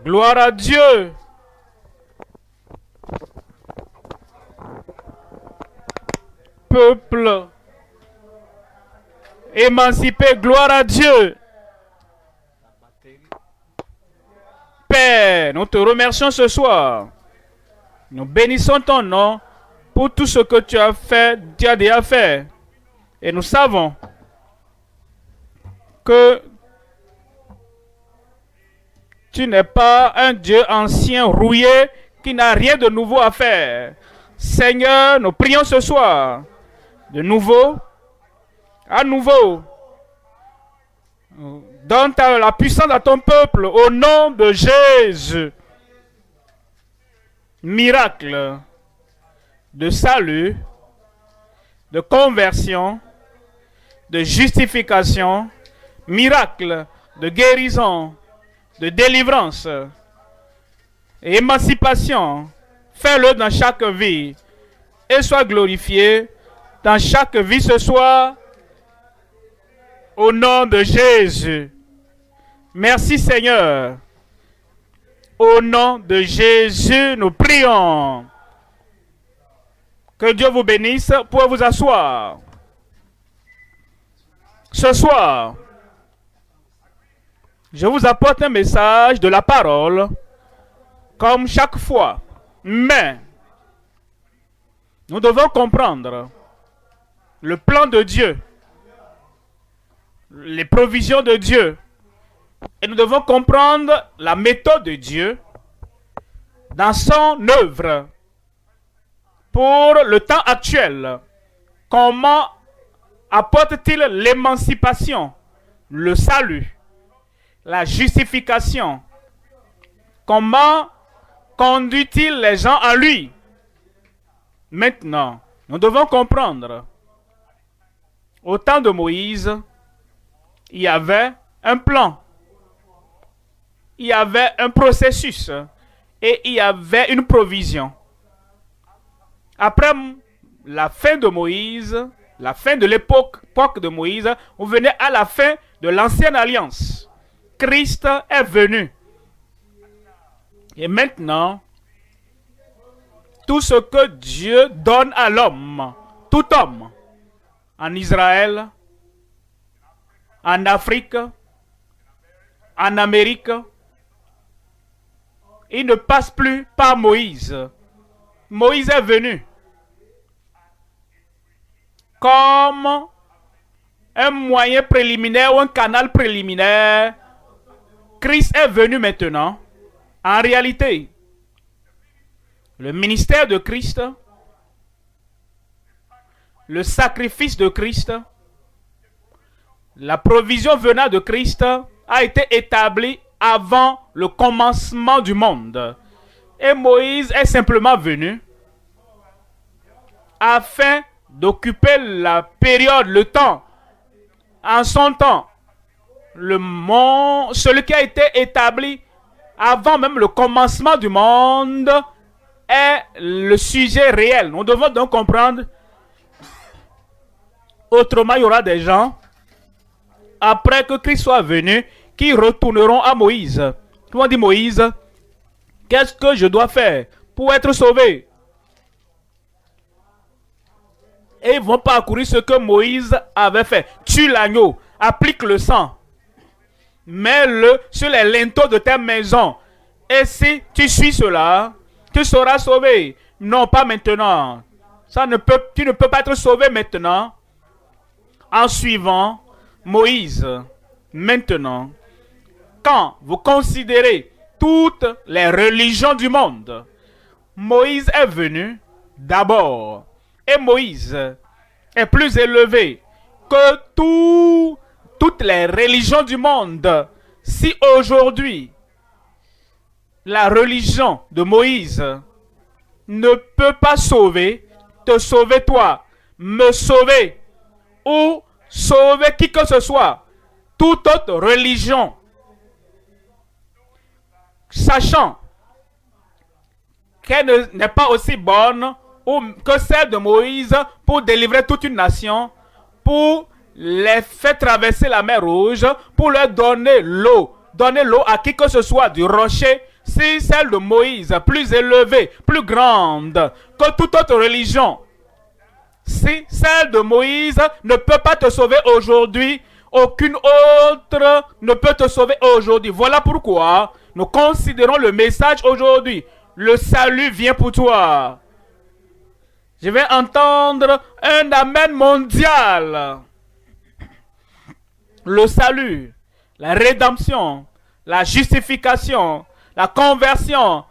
Gloire à Dieu. Peuple émancipé, gloire à Dieu. Père, nous te remercions ce soir. Nous bénissons ton nom pour tout ce que tu as fait, tu as déjà fait. Et nous savons que tu n'es pas un Dieu ancien, rouillé, qui n'a rien de nouveau à faire. Seigneur, nous prions ce soir, de nouveau, à nouveau. Donne la puissance à ton peuple, au nom de Jésus. Miracle de salut, de conversion, de justification, miracle de guérison, de délivrance et émancipation. Fais-le dans chaque vie et sois glorifié dans chaque vie ce soir au nom de Jésus. Merci Seigneur. Au nom de Jésus, nous prions. Que Dieu vous bénisse. Vous pouvez vous asseoir. Ce soir, je vous apporte un message de la parole, comme chaque fois. Mais, nous devons comprendre le plan de Dieu, les provisions de Dieu. Et nous devons comprendre la méthode de Dieu dans son œuvre pour le temps actuel. Comment apporte-t-il l'émancipation, le salut, la justification? Comment conduit-il les gens à lui? Maintenant, nous devons comprendre. Au temps de Moïse, il y avait un plan. Il y avait un processus et il y avait une provision. Après la fin de Moïse, la fin de l'époque de Moïse, on venait à la fin de l'ancienne alliance. Christ est venu. Et maintenant, tout ce que Dieu donne à l'homme, tout homme, en Israël, en Afrique, en Amérique, il ne passe plus par Moïse. Moïse est venu comme un moyen préliminaire ou un canal préliminaire. Christ est venu maintenant. En réalité, le ministère de Christ, le sacrifice de Christ, la provision venant de Christ a été établie avant le commencement du monde. Et Moïse est simplement venu afin d'occuper la période, le temps, en son temps. Le monde, celui qui a été établi avant même le commencement du monde, est le sujet réel. Nous devons donc comprendre. Autrement, il y aura des gens, après que Christ soit venu, qui retourneront à Moïse. Tout le monde dit: Moïse, qu'est-ce que je dois faire pour être sauvé? Et ils vont parcourir ce que Moïse avait fait. Tue l'agneau, applique le sang, mets-le sur les linteaux de ta maison. Et si tu suis cela, tu seras sauvé. Non, pas maintenant. Tu ne peux pas être sauvé maintenant en suivant Moïse. Maintenant, quand vous considérez toutes les religions du monde, Moïse est venu d'abord. Et Moïse est plus élevé que toutes les religions du monde. Si aujourd'hui, la religion de Moïse ne peut pas te sauver toi, me sauver, ou sauver qui que ce soit, toute autre religion, sachant qu'elle n'est pas aussi bonne que celle de Moïse pour délivrer toute une nation, pour les faire traverser la mer Rouge, pour leur donner l'eau à qui que ce soit du rocher, si celle de Moïse, plus élevée, plus grande que toute autre religion, si celle de Moïse ne peut pas te sauver aujourd'hui, aucune autre ne peut te sauver aujourd'hui. Voilà pourquoi nous considérons le message aujourd'hui. Le salut vient pour toi. Je vais entendre un amen mondial. Le salut, la rédemption, la justification, la conversion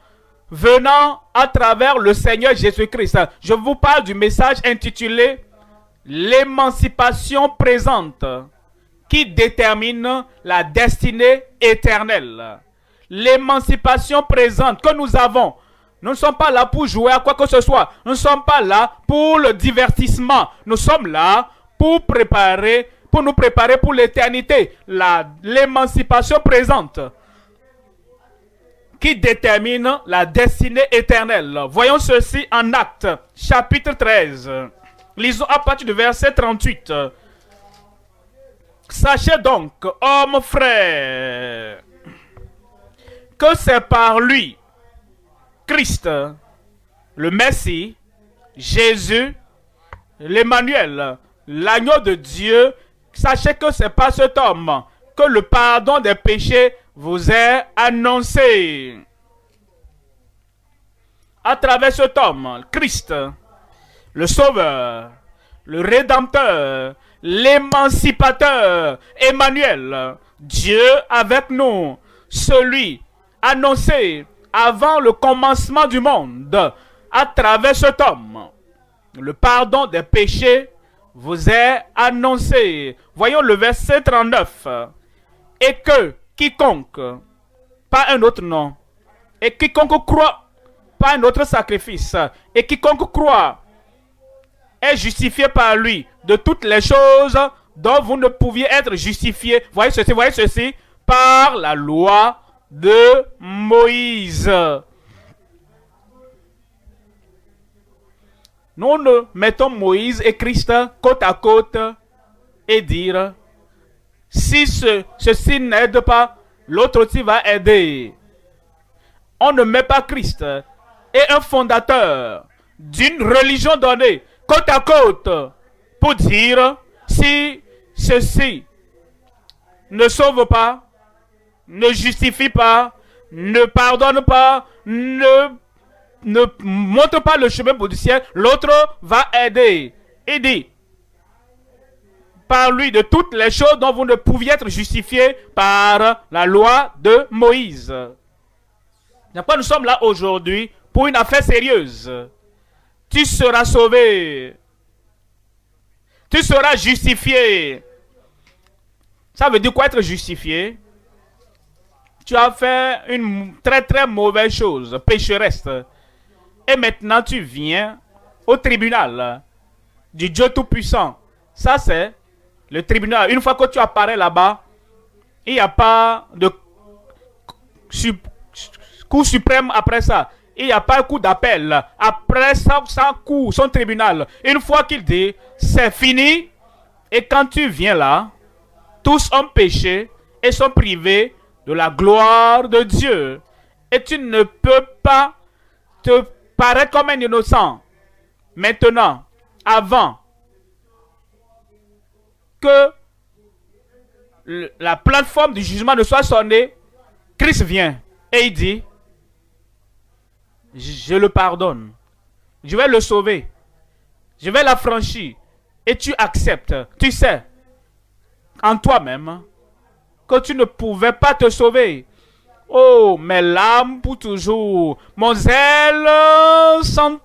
venant à travers le Seigneur Jésus-Christ. Je vous parle du message intitulé l'émancipation présente qui détermine la destinée éternelle. L'émancipation présente que nous avons. Nous ne sommes pas là pour jouer à quoi que ce soit. Nous ne sommes pas là pour le divertissement. Nous sommes là pour nous préparer pour l'éternité. L'émancipation présente qui détermine la destinée éternelle. Voyons ceci en Actes, chapitre 13. Lisons à partir du verset 38. Sachez donc, hommes frères, que c'est par lui, Christ, le Messie, Jésus, l'Emmanuel, l'agneau de Dieu. Sachez que c'est par cet homme que le pardon des péchés vous est annoncé. À travers cet homme, Christ, le Sauveur, le Rédempteur, l'Émancipateur, Emmanuel, Dieu avec nous, celui annoncé avant le commencement du monde, à travers cet homme, le pardon des péchés vous est annoncé. Voyons le verset 39. Et que quiconque, pas un autre nom, et quiconque croit, pas un autre sacrifice, et quiconque croit est justifié par lui de toutes les choses dont vous ne pouviez être justifiés. Voyez ceci, par la loi de Moïse. Nous ne mettons Moïse et Christ côte à côte et dire si ceci n'aide pas, l'autre aussi va aider. On ne met pas Christ et un fondateur d'une religion donnée côte à côte pour dire si ceci ne sauve pas, ne justifie pas, ne pardonne pas, ne montre pas le chemin pour du ciel, l'autre va aider. Il dit par lui de toutes les choses dont vous ne pouviez être justifiés par la loi de Moïse. Nous sommes là aujourd'hui pour une affaire sérieuse. Tu seras sauvé. Tu seras justifié. Ça veut dire quoi être justifié? Tu as fait une très très mauvaise chose, pécheresse. Et maintenant tu viens au tribunal du Dieu Tout-Puissant. Ça c'est le tribunal. Une fois que tu apparais là-bas, il n'y a pas de cour suprême après ça. Il n'y a pas un coup d'appel. Après ça, son tribunal. Une fois qu'il dit, c'est fini. Et quand tu viens là, tous ont péché et sont privés de la gloire de Dieu. Et tu ne peux pas te paraître comme un innocent. Maintenant, avant que la plateforme du jugement ne soit sonnée, Christ vient et il dit, je le pardonne, je vais le sauver, je vais l'affranchir. Et tu acceptes, tu sais, en toi-même, que tu ne pouvais pas te sauver. Oh, mes larmes pour toujours, mon zèle sans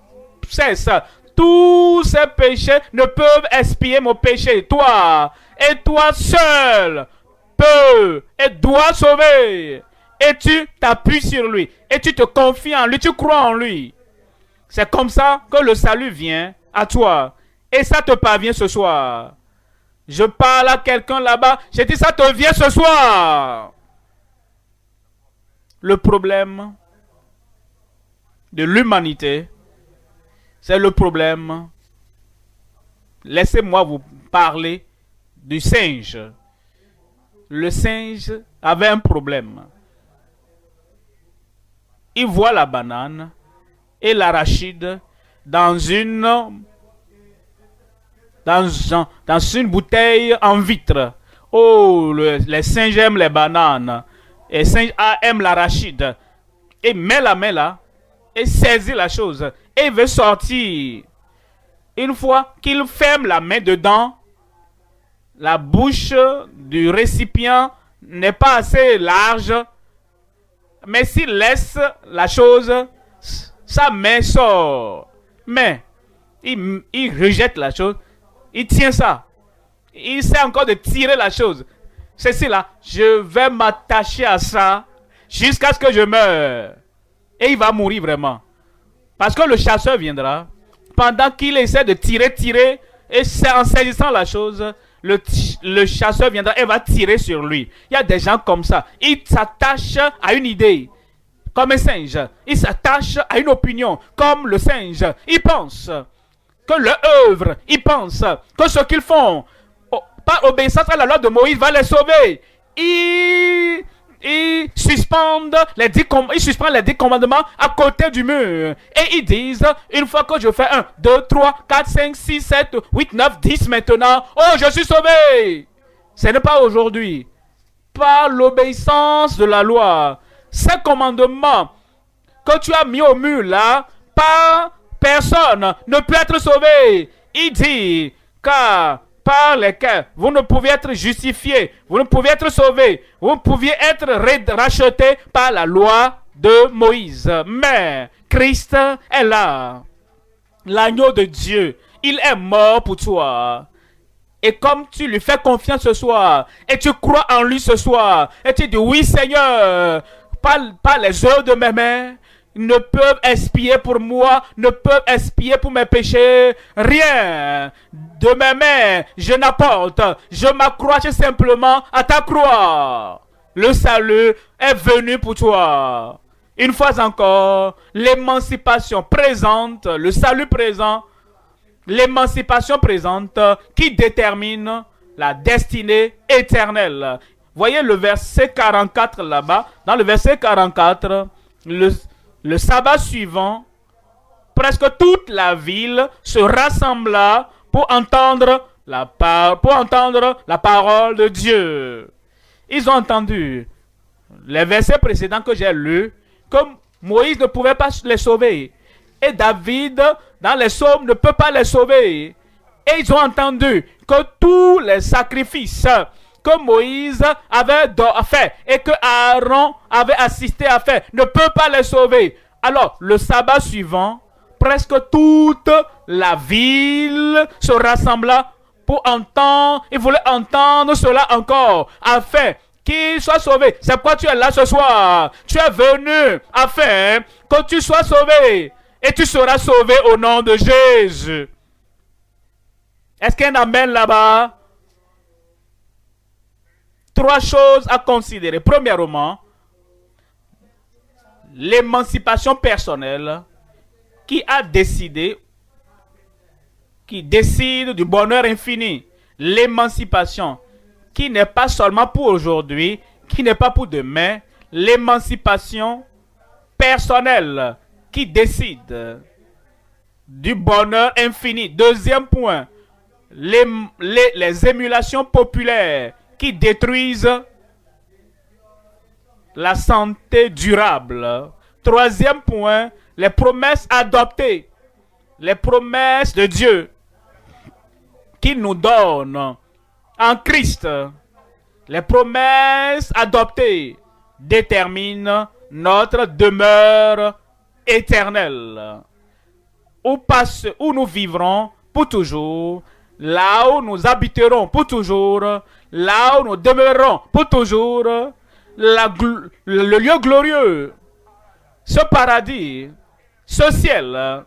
cesse. Tous ces péchés ne peuvent expier mon péché. Toi, et toi seul, peux et dois sauver. Et tu t'appuies sur lui. Et tu te confies en lui, tu crois en lui. C'est comme ça que le salut vient à toi. Et ça te parvient ce soir. Je parle à quelqu'un là-bas, je dis ça te vient ce soir. Le problème de l'humanité, c'est le problème. Laissez-moi vous parler du singe. Le singe avait un problème. il voit la banane et l'arachide dans une bouteille en vitre. Oh, les singes aiment les bananes. Les singes aiment l'arachide. Et met la main là et saisit la chose. Et il veut sortir. Une fois qu'il ferme la main dedans, la bouche du récipient n'est pas assez large. Mais s'il laisse la chose, sa main sort. Mais il rejette la chose. Il tient ça. Il essaie encore de tirer la chose. Ceci là, je vais m'attacher à ça jusqu'à ce que je meure. Et il va mourir vraiment. Parce que le chasseur viendra. Pendant qu'il essaie de tirer, et en saisissant la chose, le chasseur viendra et va tirer sur lui. Il y a des gens comme ça. Ils s'attachent à une idée, comme un singe. Ils s'attachent à une opinion, comme le singe. Ils pensent que leur œuvre, ils pensent que ce qu'ils font, par obéissance à la loi de Moïse, va les sauver. Ils suspendent les 10 commandements à côté du mur. Et ils disent, une fois que je fais 1, 2, 3, 4, 5, 6, 7, 8, 9, 10 maintenant, oh, je suis sauvé. Ce n'est pas aujourd'hui. Par l'obéissance de la loi. Ces commandements que tu as mis au mur là, par personne ne peut être sauvé. Il dit, car par lesquels vous ne pouviez être justifié, vous ne pouviez être sauvé, vous pouviez être racheté par la loi de Moïse. Mais Christ est là, l'agneau de Dieu. Il est mort pour toi. Et comme tu lui fais confiance ce soir, et tu crois en lui ce soir, et tu dis oui Seigneur, par les œuvres de mes mains, ne peuvent expier pour moi, ne peuvent expier pour mes péchés, rien. De mes mains, je n'apporte, je m'accroche simplement à ta croix. Le salut est venu pour toi. Une fois encore, l'émancipation présente, le salut présent, l'émancipation présente qui détermine la destinée éternelle. Voyez le verset 44 là-bas. Dans le verset 44, le sabbat suivant, presque toute la ville se rassembla pour entendre la parole de Dieu. Ils ont entendu les versets précédents que j'ai lus, comme Moïse ne pouvait pas les sauver. Et David, dans les psaumes, ne peut pas les sauver. Et ils ont entendu que tous les sacrifices que Moïse avait fait et que Aaron avait assisté à faire ne peut pas les sauver. Alors, le sabbat suivant, presque toute la ville se rassembla pour entendre. Ils voulaient entendre cela encore, afin qu'ils soient sauvés. C'est pourquoi tu es là ce soir. Tu es venu afin que tu sois sauvé. Et tu seras sauvé au nom de Jésus. Est-ce qu'il y a un amen là-bas? 3 choses à considérer. Premièrement, l'émancipation personnelle qui décide du bonheur infini. L'émancipation qui n'est pas seulement pour aujourd'hui, qui n'est pas pour demain. L'émancipation personnelle qui décide du bonheur infini. Deuxième point, les émulations populaires qui détruisent la santé durable. Troisième point, les promesses adoptées, les promesses de Dieu qui nous donne en Christ. Les promesses adoptées déterminent notre demeure éternelle. Où nous vivrons pour toujours, là où nous habiterons pour toujours, là où nous demeurerons pour toujours, le lieu glorieux, ce paradis, ce ciel,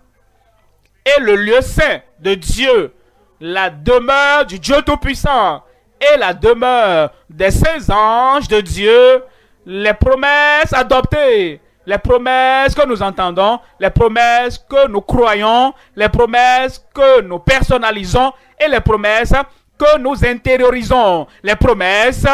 est le lieu saint de Dieu, la demeure du Dieu Tout-Puissant et la demeure des saints anges de Dieu, les promesses adoptées, les promesses que nous entendons, les promesses que nous croyons, les promesses que nous personnalisons et les promesses que nous intériorisons, les promesses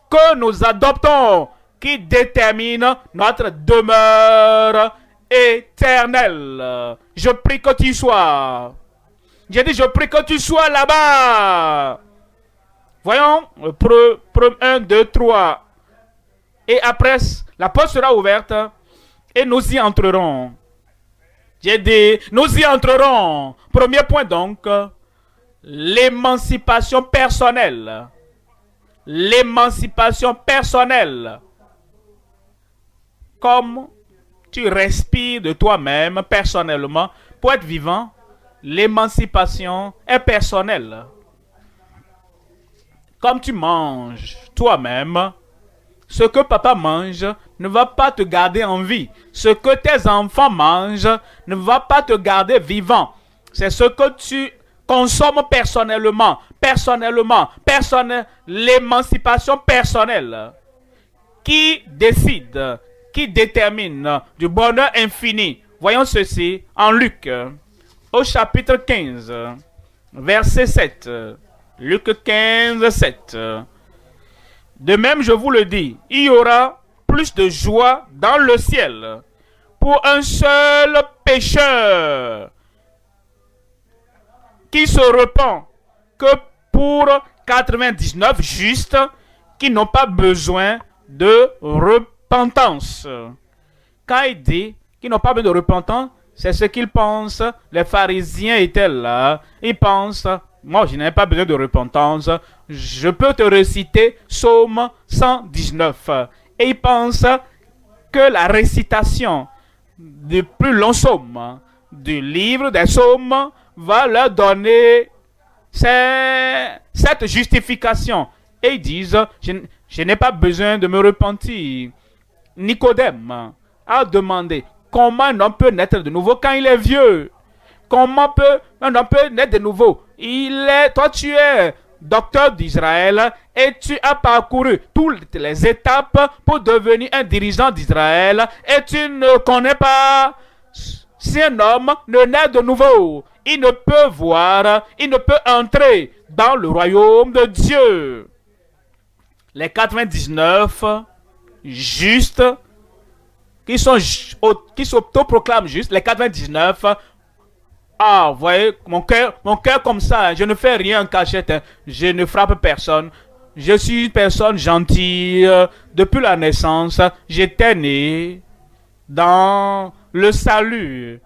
que nous adoptons qui détermine notre demeure éternelle. Je prie que tu sois. J'ai dit, je prie que tu sois là-bas. Voyons, 1, 2, 3. Et après, la porte sera ouverte et nous y entrerons. J'ai dit, nous y entrerons. Premier point donc, l'émancipation personnelle. L'émancipation personnelle. Comme tu respires de toi-même personnellement pour être vivant, l'émancipation est personnelle. Comme tu manges toi-même, ce que papa mange ne va pas te garder en vie. Ce que tes enfants mangent ne va pas te garder vivant. C'est ce que tu consommes personnellement. L'émancipation personnelle qui décide, qui détermine du bonheur infini. Voyons ceci en Luc, au chapitre 15, verset 7. Luc 15, 7. De même, je vous le dis, il y aura plus de joie dans le ciel pour un seul pécheur qui se repent que pour 99 justes qui n'ont pas besoin de repentance. Quand il dit qu'ils n'ont pas besoin de repentance, c'est ce qu'ils pensent. Les pharisiens étaient là. Ils pensent, moi je n'ai pas besoin de repentance. Je peux te réciter Psaume 119. Et ils pensent que la récitation du plus long psaume du livre des psaumes va leur donner cette justification. Et ils disent, je n'ai pas besoin de me repentir. Nicodème a demandé comment un homme peut naître de nouveau quand il est vieux. Comment un homme peut naître de nouveau? Toi tu es docteur d'Israël et tu as parcouru toutes les étapes pour devenir un dirigeant d'Israël et tu ne connais pas. Si un homme ne naît de nouveau, il ne peut voir, il ne peut entrer dans le royaume de Dieu. Les 99 justes qui s'autoproclament justes, les 99, vous voyez, mon cœur comme ça, je ne fais rien en cachette, je ne frappe personne. Je suis une personne gentille. Depuis la naissance, j'étais né dans le salut.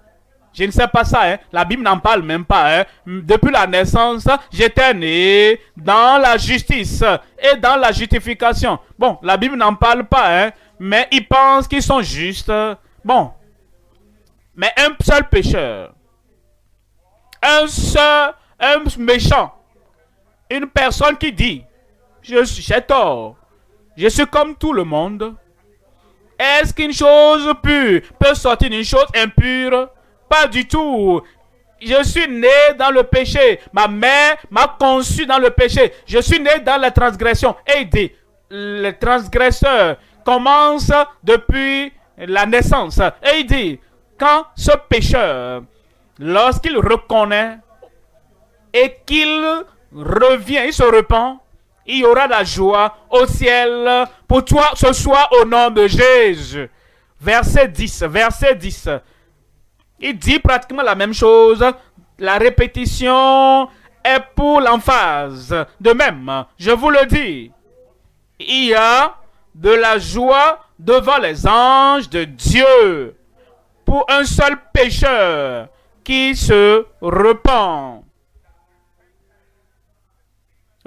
Je ne sais pas ça, la Bible n'en parle même pas. Depuis la naissance, j'étais né dans la justice et dans la justification. Bon, la Bible n'en parle pas, mais ils pensent qu'ils sont justes. Bon, mais un seul pécheur, un méchant, une personne qui dit, j'ai tort, je suis comme tout le monde. Est-ce qu'une chose pure peut sortir d'une chose impure? Pas du tout. Je suis né dans le péché. Ma mère m'a conçu dans le péché. Je suis né dans la transgression. Et il dit, le transgresseur commence depuis la naissance. Et il dit, quand ce pécheur, lorsqu'il reconnaît et qu'il revient, il se repent, il y aura la joie au ciel pour toi ce soir au nom de Jésus. Verset 10. Il dit pratiquement la même chose. La répétition est pour l'emphase. De même, je vous le dis, il y a de la joie devant les anges de Dieu pour un seul pécheur qui se repent.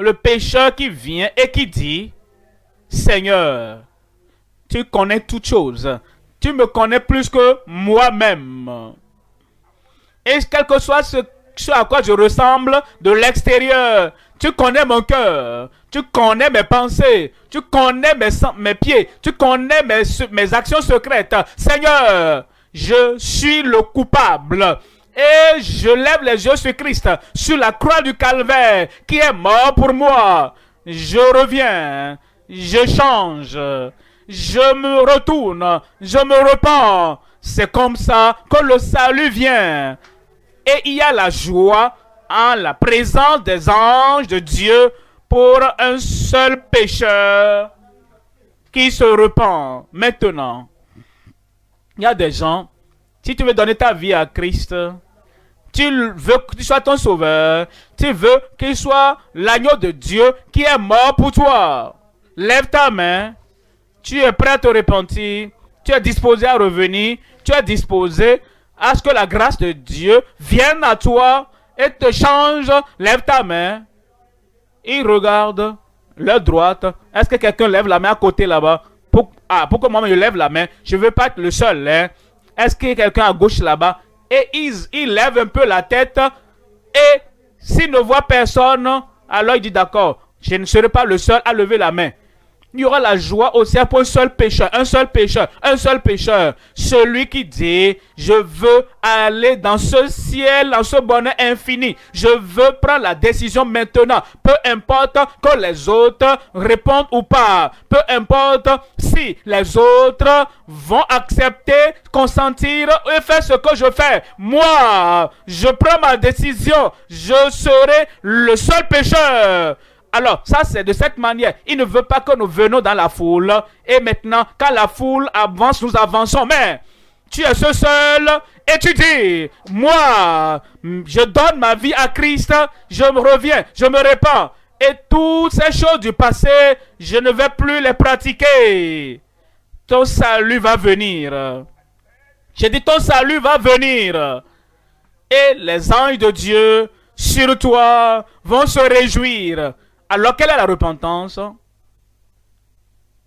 Le pécheur qui vient et qui dit, Seigneur, tu connais toutes choses. Tu me connais plus que moi-même. Et quel que soit ce à quoi je ressemble de l'extérieur, tu connais mon cœur, tu connais mes pensées, tu connais mes pieds, tu connais mes actions secrètes. Seigneur, je suis le coupable. Et je lève les yeux sur Christ, sur la croix du calvaire, qui est mort pour moi. Je reviens, je change, je me retourne, je me repens. C'est comme ça que le salut vient. Et il y a la joie en la présence des anges de Dieu pour un seul pécheur qui se repent maintenant. Il y a des gens, si tu veux donner ta vie à Christ, tu veux qu'il soit ton sauveur, tu veux qu'il soit l'agneau de Dieu qui est mort pour toi. Lève ta main, tu es prêt à te repentir, tu es disposé à revenir, tu es disposé à ce que la grâce de Dieu vienne à toi et te change. Lève ta main. Il regarde leur droite. Est-ce que quelqu'un lève la main à côté là-bas? Pour que moi je lève la main. Je ne veux pas être le seul. Hein? Est-ce qu'il y a quelqu'un à gauche là-bas? Et il lève un peu la tête. Et s'il ne voit personne, alors il dit d'accord, je ne serai pas le seul à lever la main. Il y aura la joie au ciel pour un seul pécheur, celui qui dit, je veux aller dans ce ciel, dans ce bonheur infini, je veux prendre la décision maintenant, peu importe que les autres répondent ou pas, peu importe si les autres vont accepter, consentir et faire ce que je fais. Moi, je prends ma décision, je serai le seul pécheur. Alors, ça c'est de cette manière. Il ne veut pas que nous venions dans la foule. Et maintenant, quand la foule avance, nous avançons. Mais, tu es seul et tu dis, moi, je donne ma vie à Christ, je me reviens, je me répands. Et toutes ces choses du passé, je ne vais plus les pratiquer. Ton salut va venir. J'ai dit, ton salut va venir. Et les anges de Dieu sur toi vont se réjouir. Alors, quelle est la repentance?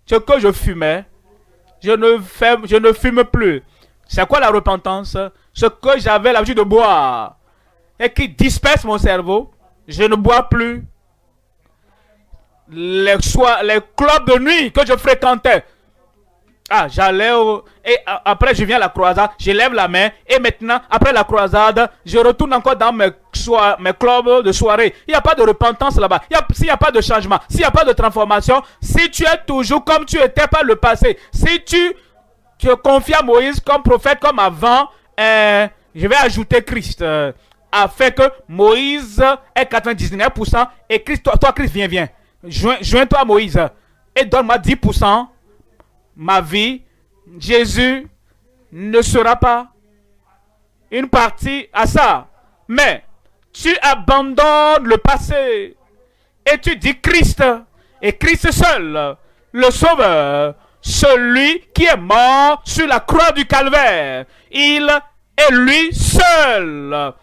Ce que je fumais, je ne fume plus. C'est quoi la repentance? Ce que j'avais l'habitude de boire et qui disperse mon cerveau, je ne bois plus. Les clubs de nuit que je fréquentais, j'allais et après je viens à la croisade, je lève la main et maintenant après la croisade, je retourne encore dans mes clubs de soirée. Il n'y a pas de repentance là-bas. S'il n'y a pas de changement, s'il n'y a pas de transformation, si tu es toujours comme tu étais par le passé, si tu te confies à Moïse comme prophète comme avant, je vais ajouter Christ afin que Moïse est 99% et Christ, toi Christ viens. Joins-toi à Moïse et donne-moi 10%. Ma vie, Jésus ne sera pas une partie à ça. Mais tu abandonnes le passé et tu dis Christ et Christ seul, le Sauveur, celui qui est mort sur la croix du Calvaire. Il est lui seul,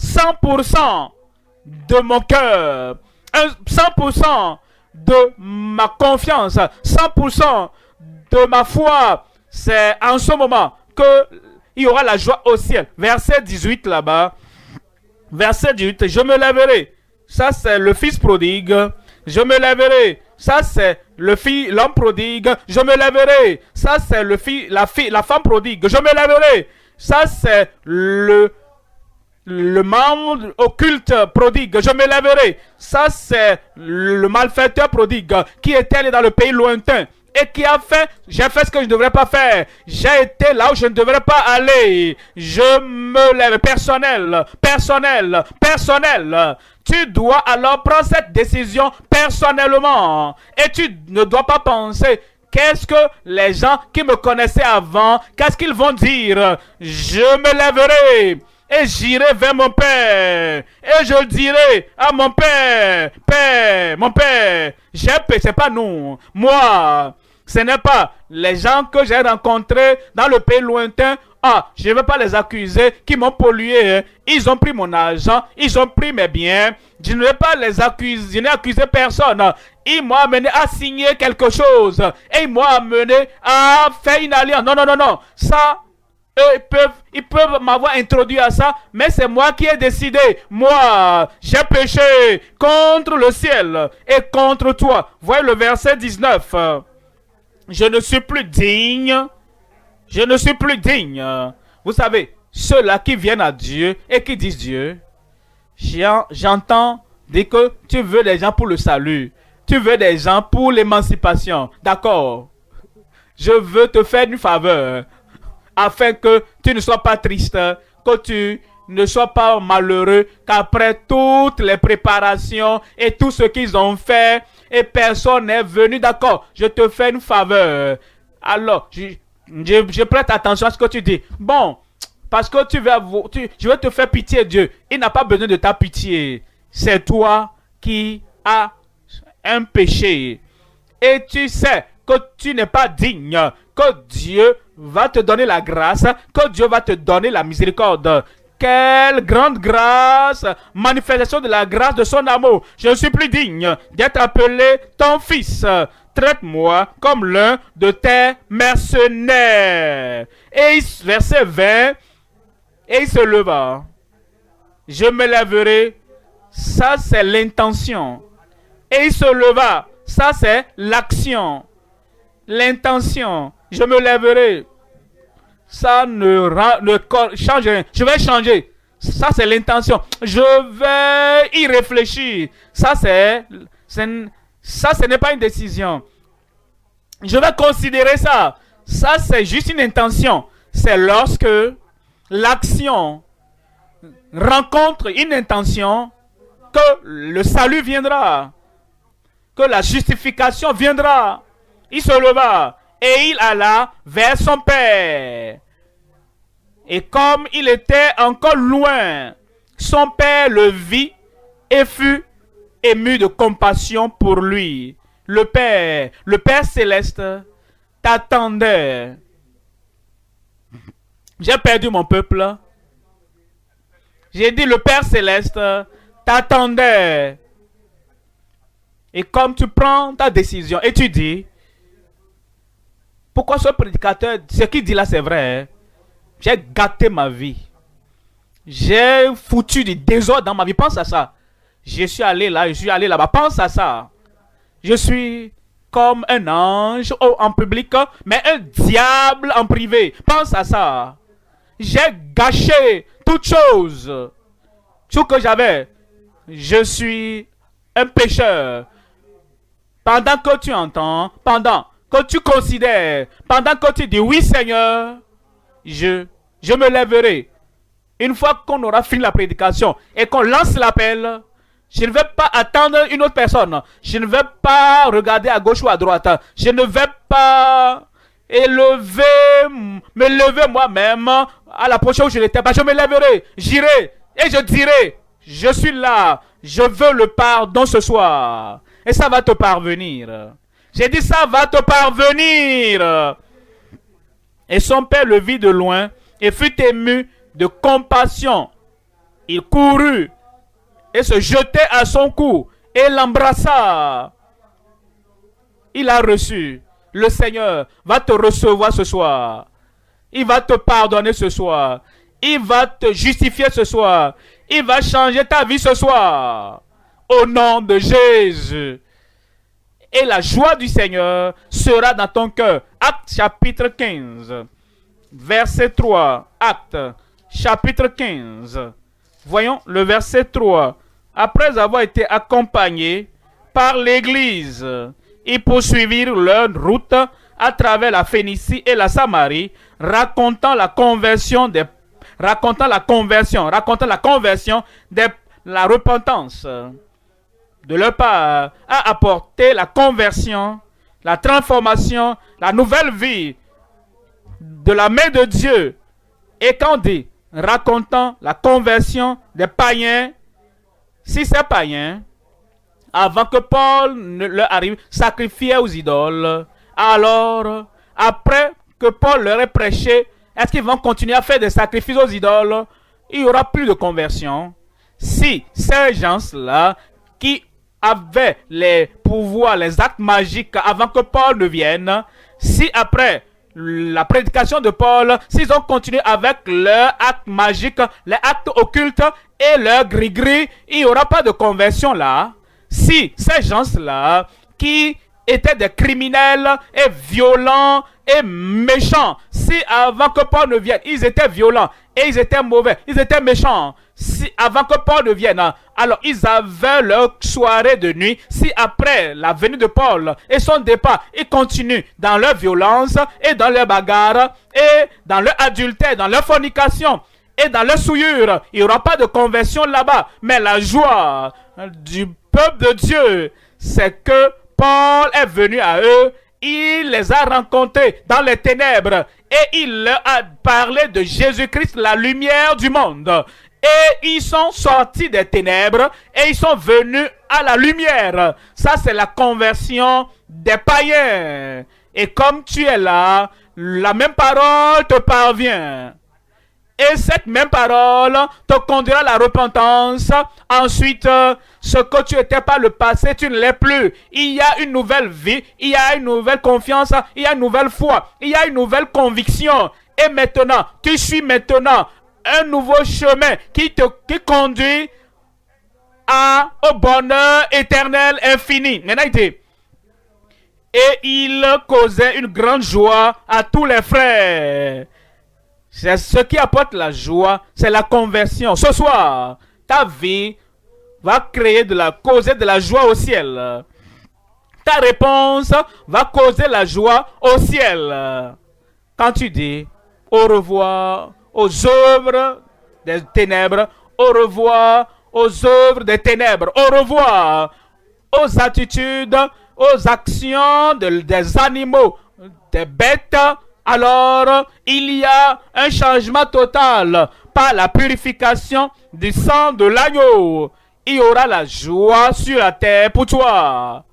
100% de mon cœur, 100% de ma confiance, 100% de ma foi. C'est en ce moment qu'il y aura la joie au ciel. Verset 18 là-bas. Verset 18. Je me lèverai. Ça c'est le fils prodigue. Je me lèverai. Ça c'est l'homme prodigue. Je me lèverai. Ça c'est la femme prodigue. Je me lèverai. Ça c'est le membre occulte prodigue. Je me lèverai. Ça c'est le malfaiteur prodigue qui était allé dans le pays lointain et qui a fait, j'ai fait ce que je ne devrais pas faire. J'ai été là où je ne devrais pas aller. Je me lève. Personnel. Tu dois alors prendre cette décision personnellement. Et tu ne dois pas penser, qu'est-ce que les gens qui me connaissaient avant, qu'est-ce qu'ils vont dire? Je me lèverai et j'irai vers mon Père. Et je dirai à mon Père, mon Père, j'ai péché, c'est pas nous. Moi, ce n'est pas les gens que j'ai rencontrés dans le pays lointain. Je ne vais pas les accuser, qui m'ont pollué. Ils ont pris mon argent, ils ont pris mes biens. Je ne vais pas les accuser, je n'ai accusé personne. Ils m'ont amené à signer quelque chose. Et ils m'ont amené à faire une alliance. Non. Ça, eux, ils peuvent m'avoir introduit à ça, mais c'est moi qui ai décidé. Moi, j'ai péché contre le ciel et contre toi. Voyez le verset 19. Je ne suis plus digne. Vous savez, ceux-là qui viennent à Dieu et qui disent Dieu, j'entends dire que tu veux des gens pour le salut. Tu veux des gens pour l'émancipation. D'accord. Je veux te faire une faveur afin que tu ne sois pas triste, que tu ne sois pas malheureux, qu'après toutes les préparations et tout ce qu'ils ont fait, et personne n'est venu. D'accord, je te fais une faveur. Alors, je prête attention à ce que tu dis. Bon, parce que je vais te faire pitié, Dieu. Il n'a pas besoin de ta pitié. C'est toi qui as un péché. Et tu sais que tu n'es pas digne. Que Dieu va te donner la grâce. Que Dieu va te donner la miséricorde. Quelle grande grâce, manifestation de la grâce de son amour. Je ne suis plus digne d'être appelé ton fils. Traite-moi comme l'un de tes mercenaires. Et verset 20, et il se leva. Je me lèverai. Ça, c'est l'intention. Et il se leva. Ça, c'est l'action. L'intention. Je me lèverai. Ça ne change rien. Je vais changer. Ça, c'est l'intention. Je vais y réfléchir. Ça, ce n'est pas une décision. Je vais considérer ça. Ça, c'est juste une intention. C'est lorsque l'action rencontre une intention que le salut viendra. Que la justification viendra. Il se leva et il alla vers son père. Et comme il était encore loin, son père le vit et fut ému de compassion pour lui. Le Père céleste t'attendait. J'ai perdu mon peuple. J'ai dit le Père céleste t'attendait. Et comme tu prends ta décision et tu dis, pourquoi ce prédicateur, ce qu'il dit là c'est vrai, hein? J'ai gâté ma vie. J'ai foutu du désordre dans ma vie. Pense à ça. Je suis allé là, je suis allé là-bas. Pense à ça. Je suis comme un ange en public, mais un diable en privé. Pense à ça. J'ai gâché toutes choses. Tout que j'avais. Je suis un pécheur. Pendant que tu entends, pendant que tu considères, pendant que tu dis oui Seigneur, je me lèverai. Une fois qu'on aura fini la prédication et qu'on lance l'appel, je ne vais pas attendre une autre personne. Je ne vais pas regarder à gauche ou à droite. Je ne vais pas me lever moi-même à la prochaine où je n'étais pas. Je me lèverai, j'irai et je dirai, je suis là, je veux le pardon ce soir. Et ça va te parvenir. J'ai dit ça va te parvenir. Et son père le vit de loin et fut ému de compassion. Il courut et se jetait à son cou et l'embrassa. Il a reçu. Le Seigneur va te recevoir ce soir. Il va te pardonner ce soir. Il va te justifier ce soir. Il va changer ta vie ce soir. Au nom de Jésus. Et la joie du Seigneur sera dans ton cœur. Acte chapitre 15. Verset 3. Acte chapitre 15. Voyons le verset 3. Après avoir été accompagnés par l'Église, ils poursuivirent leur route à travers la Phénicie et la Samarie, racontant la conversion, la repentance de leur part, a apporté la conversion, la transformation, la nouvelle vie de la main de Dieu. Et quand on dit racontant la conversion des païens, si ces païens, avant que Paul ne leur arrive, sacrifiaient aux idoles, alors, après que Paul leur ait prêché, est-ce qu'ils vont continuer à faire des sacrifices aux idoles? Il n'y aura plus de conversion. Si ces gens-là, qui avaient les pouvoirs, les actes magiques avant que Paul ne vienne, si après la prédication de Paul, s'ils ont continué avec leurs actes magiques, les actes occultes et leurs gris-gris, il n'y aura pas de conversion là. Si ces gens-là, qui étaient des criminels et violents et méchants, si avant que Paul ne vienne, ils étaient violents et ils étaient mauvais, ils étaient méchants, si avant que Paul ne vienne, alors ils avaient leur soirée de nuit. Si après la venue de Paul et son départ, ils continuent dans leur violence et dans leur bagarre et dans leur adultère, dans leur fornication et dans leur souillure, il n'y aura pas de conversion là-bas. Mais la joie du peuple de Dieu, c'est que Paul est venu à eux, il les a rencontrés dans les ténèbres et il leur a parlé de Jésus-Christ, la lumière du monde. Et ils sont sortis des ténèbres et ils sont venus à la lumière. Ça, c'est la conversion des païens. Et comme tu es là, la même parole te parvient. Et cette même parole te conduira à la repentance. Ensuite, ce que tu étais par le passé, tu ne l'es plus. Il y a une nouvelle vie, il y a une nouvelle confiance, il y a une nouvelle foi, il y a une nouvelle conviction. Et maintenant, tu suis maintenant un nouveau chemin qui conduit au bonheur éternel infini. Et il causait une grande joie à tous les frères. C'est ce qui apporte la joie, c'est la conversion. Ce soir, ta vie va causer de la joie au ciel. Ta réponse va causer la joie au ciel. Quand tu dis au revoir aux œuvres des ténèbres, au revoir aux œuvres des ténèbres, au revoir aux attitudes, aux actions des animaux, des bêtes, alors il y a un changement total par la purification du sang de l'agneau. Il y aura la joie sur la terre pour toi,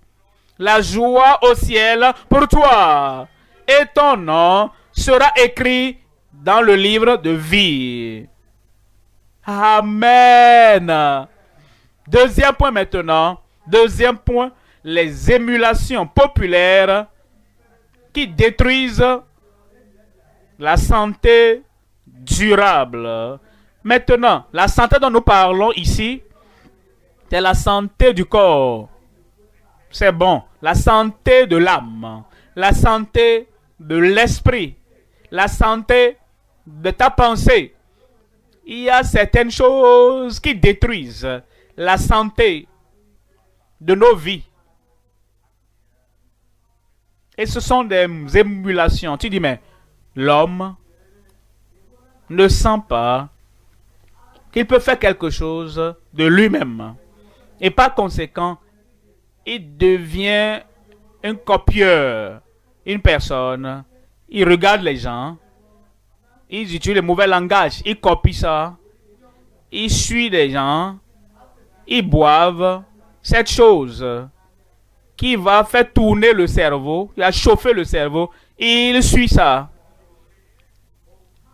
la joie au ciel pour toi, et ton nom sera écrit dans le livre de vie. Amen. Deuxième point maintenant. Deuxième point, les émulations populaires qui détruisent la santé durable. Maintenant, la santé dont nous parlons ici, c'est la santé du corps. C'est bon. La santé de l'âme, la santé de l'esprit, la santé de ta pensée. Il y a certaines choses qui détruisent la santé de nos vies. Et ce sont des émulations. Tu dis, mais l'homme ne sent pas qu'il peut faire quelque chose de lui-même. Et par conséquent, il devient un copieur. Une personne, il regarde les gens, il utilise le mauvais langage, il copie ça, il suit les gens, ils boivent cette chose qui va faire tourner le cerveau, qui va chauffer le cerveau, il suit ça.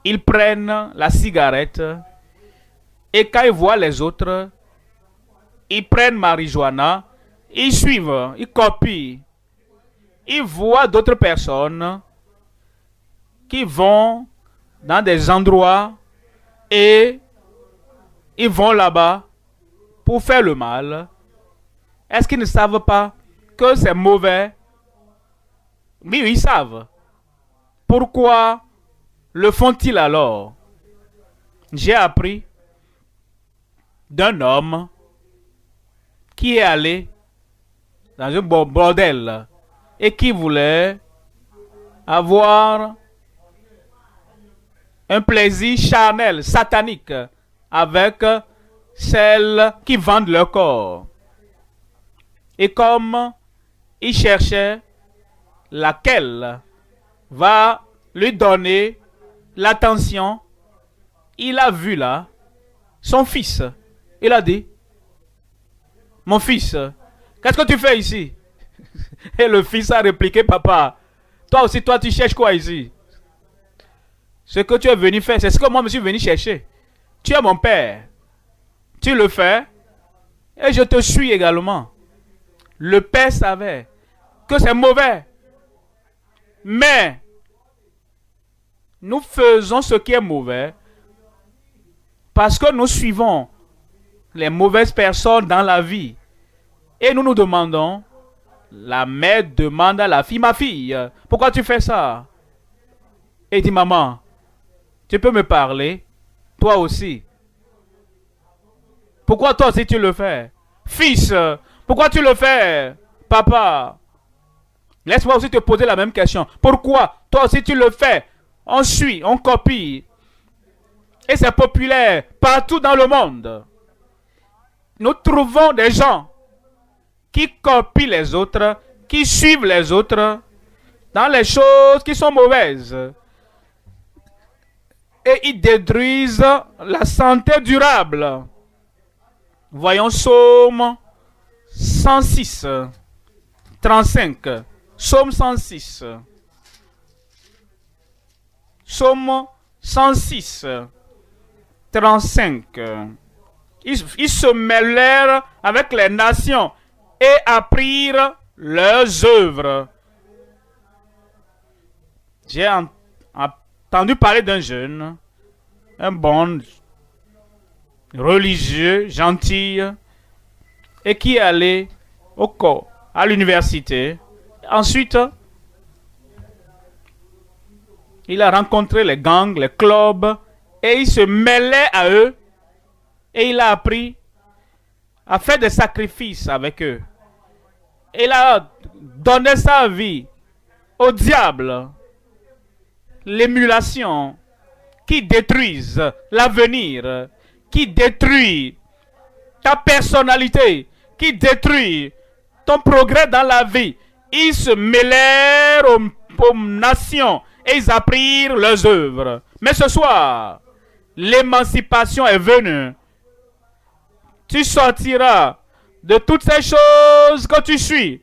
Ils prennent la cigarette et quand ils voient les autres, ils prennent marijuana, ils suivent, ils copient. Ils voient d'autres personnes qui vont dans des endroits et ils vont là-bas pour faire le mal. Est-ce qu'ils ne savent pas que c'est mauvais? Oui, ils savent. Pourquoi le font-ils alors? J'ai appris d'un homme qui est allé dans un bordel et qui voulait avoir un plaisir charnel, satanique, avec celles qui vendent leur corps. Et comme il cherchait laquelle va lui donner l'attention, il a vu là son fils. Il a dit, mon fils, qu'est-ce que tu fais ici? Et le fils a répliqué, papa, toi aussi, toi, tu cherches quoi ici? Ce que tu es venu faire, c'est ce que moi je suis venu chercher. Tu es mon père. Tu le fais et je te suis également. Le père savait que c'est mauvais. Mais nous faisons ce qui est mauvais parce que nous suivons les mauvaises personnes dans la vie. Et nous nous demandons, la mère demande à la fille, ma fille, pourquoi tu fais ça? Et dit, maman, tu peux me parler? Toi aussi. Pourquoi toi aussi tu le fais? Fils, pourquoi tu le fais? Papa, laisse-moi aussi te poser la même question. Pourquoi toi aussi tu le fais? On suit, on copie. Et c'est populaire partout dans le monde. Nous trouvons des gens qui copient les autres, qui suivent les autres dans les choses qui sont mauvaises. Et ils détruisent la santé durable. Voyons Psaume 106, 35. Psaume 106. Psaume 106, 35. Ils se mêlèrent avec les nations et apprirent leurs œuvres. J'ai entendu parler d'un jeune, un bon religieux, gentil, et qui est allé à l'université. Ensuite, il a rencontré les gangs, les clubs, et il se mêlait à eux, et il a appris à faire des sacrifices avec eux. Il a donné sa vie au diable. L'émulation qui détruise l'avenir, qui détruit ta personnalité, qui détruit ton progrès dans la vie. Ils se mêlèrent aux nations et ils apprirent leurs œuvres. Mais ce soir, l'émancipation est venue. Tu sortiras de toutes ces choses que tu suis.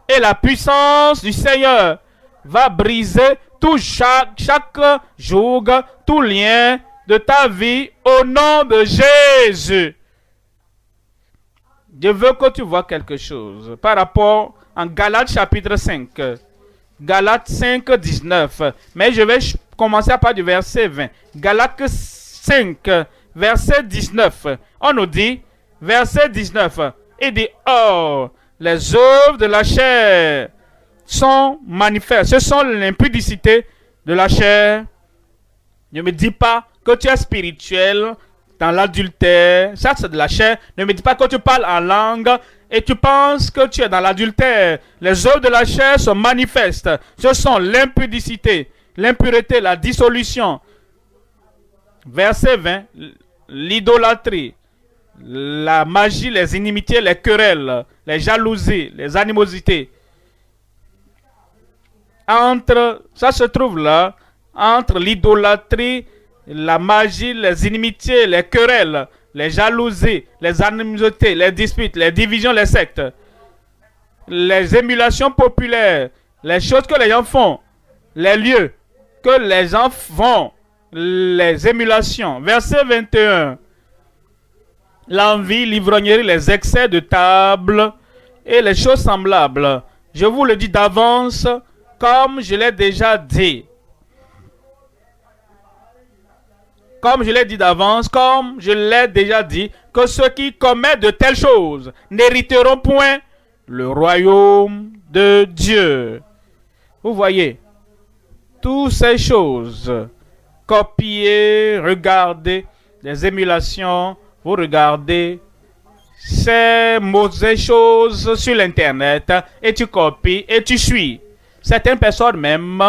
Et la puissance du Seigneur va briser chaque joug, tout lien de ta vie au nom de Jésus. Je veux que tu vois quelque chose par rapport en Galates chapitre 5. Galates 5, 19. Mais je vais commencer à partir du verset 20. Galates 5, verset 19. On nous dit, verset 19, il dit, oh, les œuvres de la chair sont manifestes. Ce sont l'impudicité de la chair. Ne me dis pas que tu es spirituel dans l'adultère. Ça, c'est de la chair. Ne me dis pas que tu parles en langue et tu penses que tu es dans l'adultère. Les œuvres de la chair sont manifestes. Ce sont l'impudicité, l'impureté, la dissolution. Verset 20. L'idolâtrie, la magie, les inimitiés, les querelles, les jalousies, les animosités. Ça se trouve là, entre l'idolâtrie, la magie, les inimitiés, les querelles, les jalousies, les animosités, les disputes, les divisions, les sectes, les émulations populaires, les choses que les gens font, les lieux que les gens font, les émulations. Verset 21. L'envie, l'ivrognerie, les excès de table et les choses semblables. Je vous le dis d'avance, comme je l'ai déjà dit. Comme je l'ai dit d'avance, comme je l'ai déjà dit, que ceux qui commettent de telles choses n'hériteront point le royaume de Dieu. Vous voyez, toutes ces choses, copier, regarder, les émulations, vous regardez ces mauvaises choses sur l'internet et tu copies et tu suis. Certaines personnes même,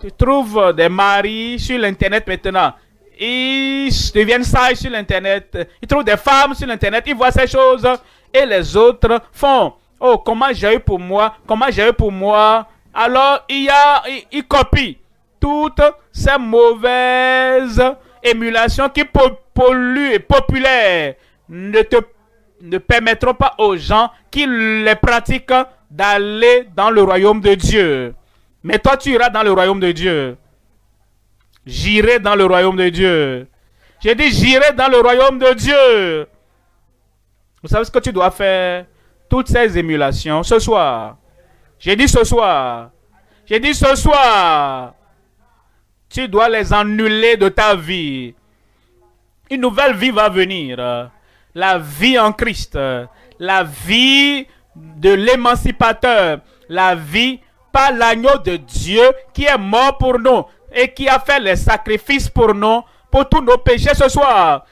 tu trouves des maris sur l'internet maintenant. Ils deviennent sages sur l'internet. Ils trouvent des femmes sur l'internet. Ils voient ces choses et les autres font. Oh, comment j'ai eu pour moi? Comment j'ai eu pour moi? Alors, ils copient toutes ces mauvaises émulations qui polluent et populaires. Ne permettront pas aux gens qui les pratiquent d'aller dans le royaume de Dieu. Mais toi, tu iras dans le royaume de Dieu. J'irai dans le royaume de Dieu. J'ai dit, j'irai dans le royaume de Dieu. Vous savez ce que tu dois faire? Toutes ces émulations, ce soir. J'ai dit ce soir. J'ai dit ce soir. Tu dois les annuler de ta vie. Une nouvelle vie va venir. La vie en Christ. La vie de l'émancipateur. La vie par l'agneau de Dieu qui est mort pour nous et qui a fait les sacrifices pour nous, pour tous nos péchés ce soir.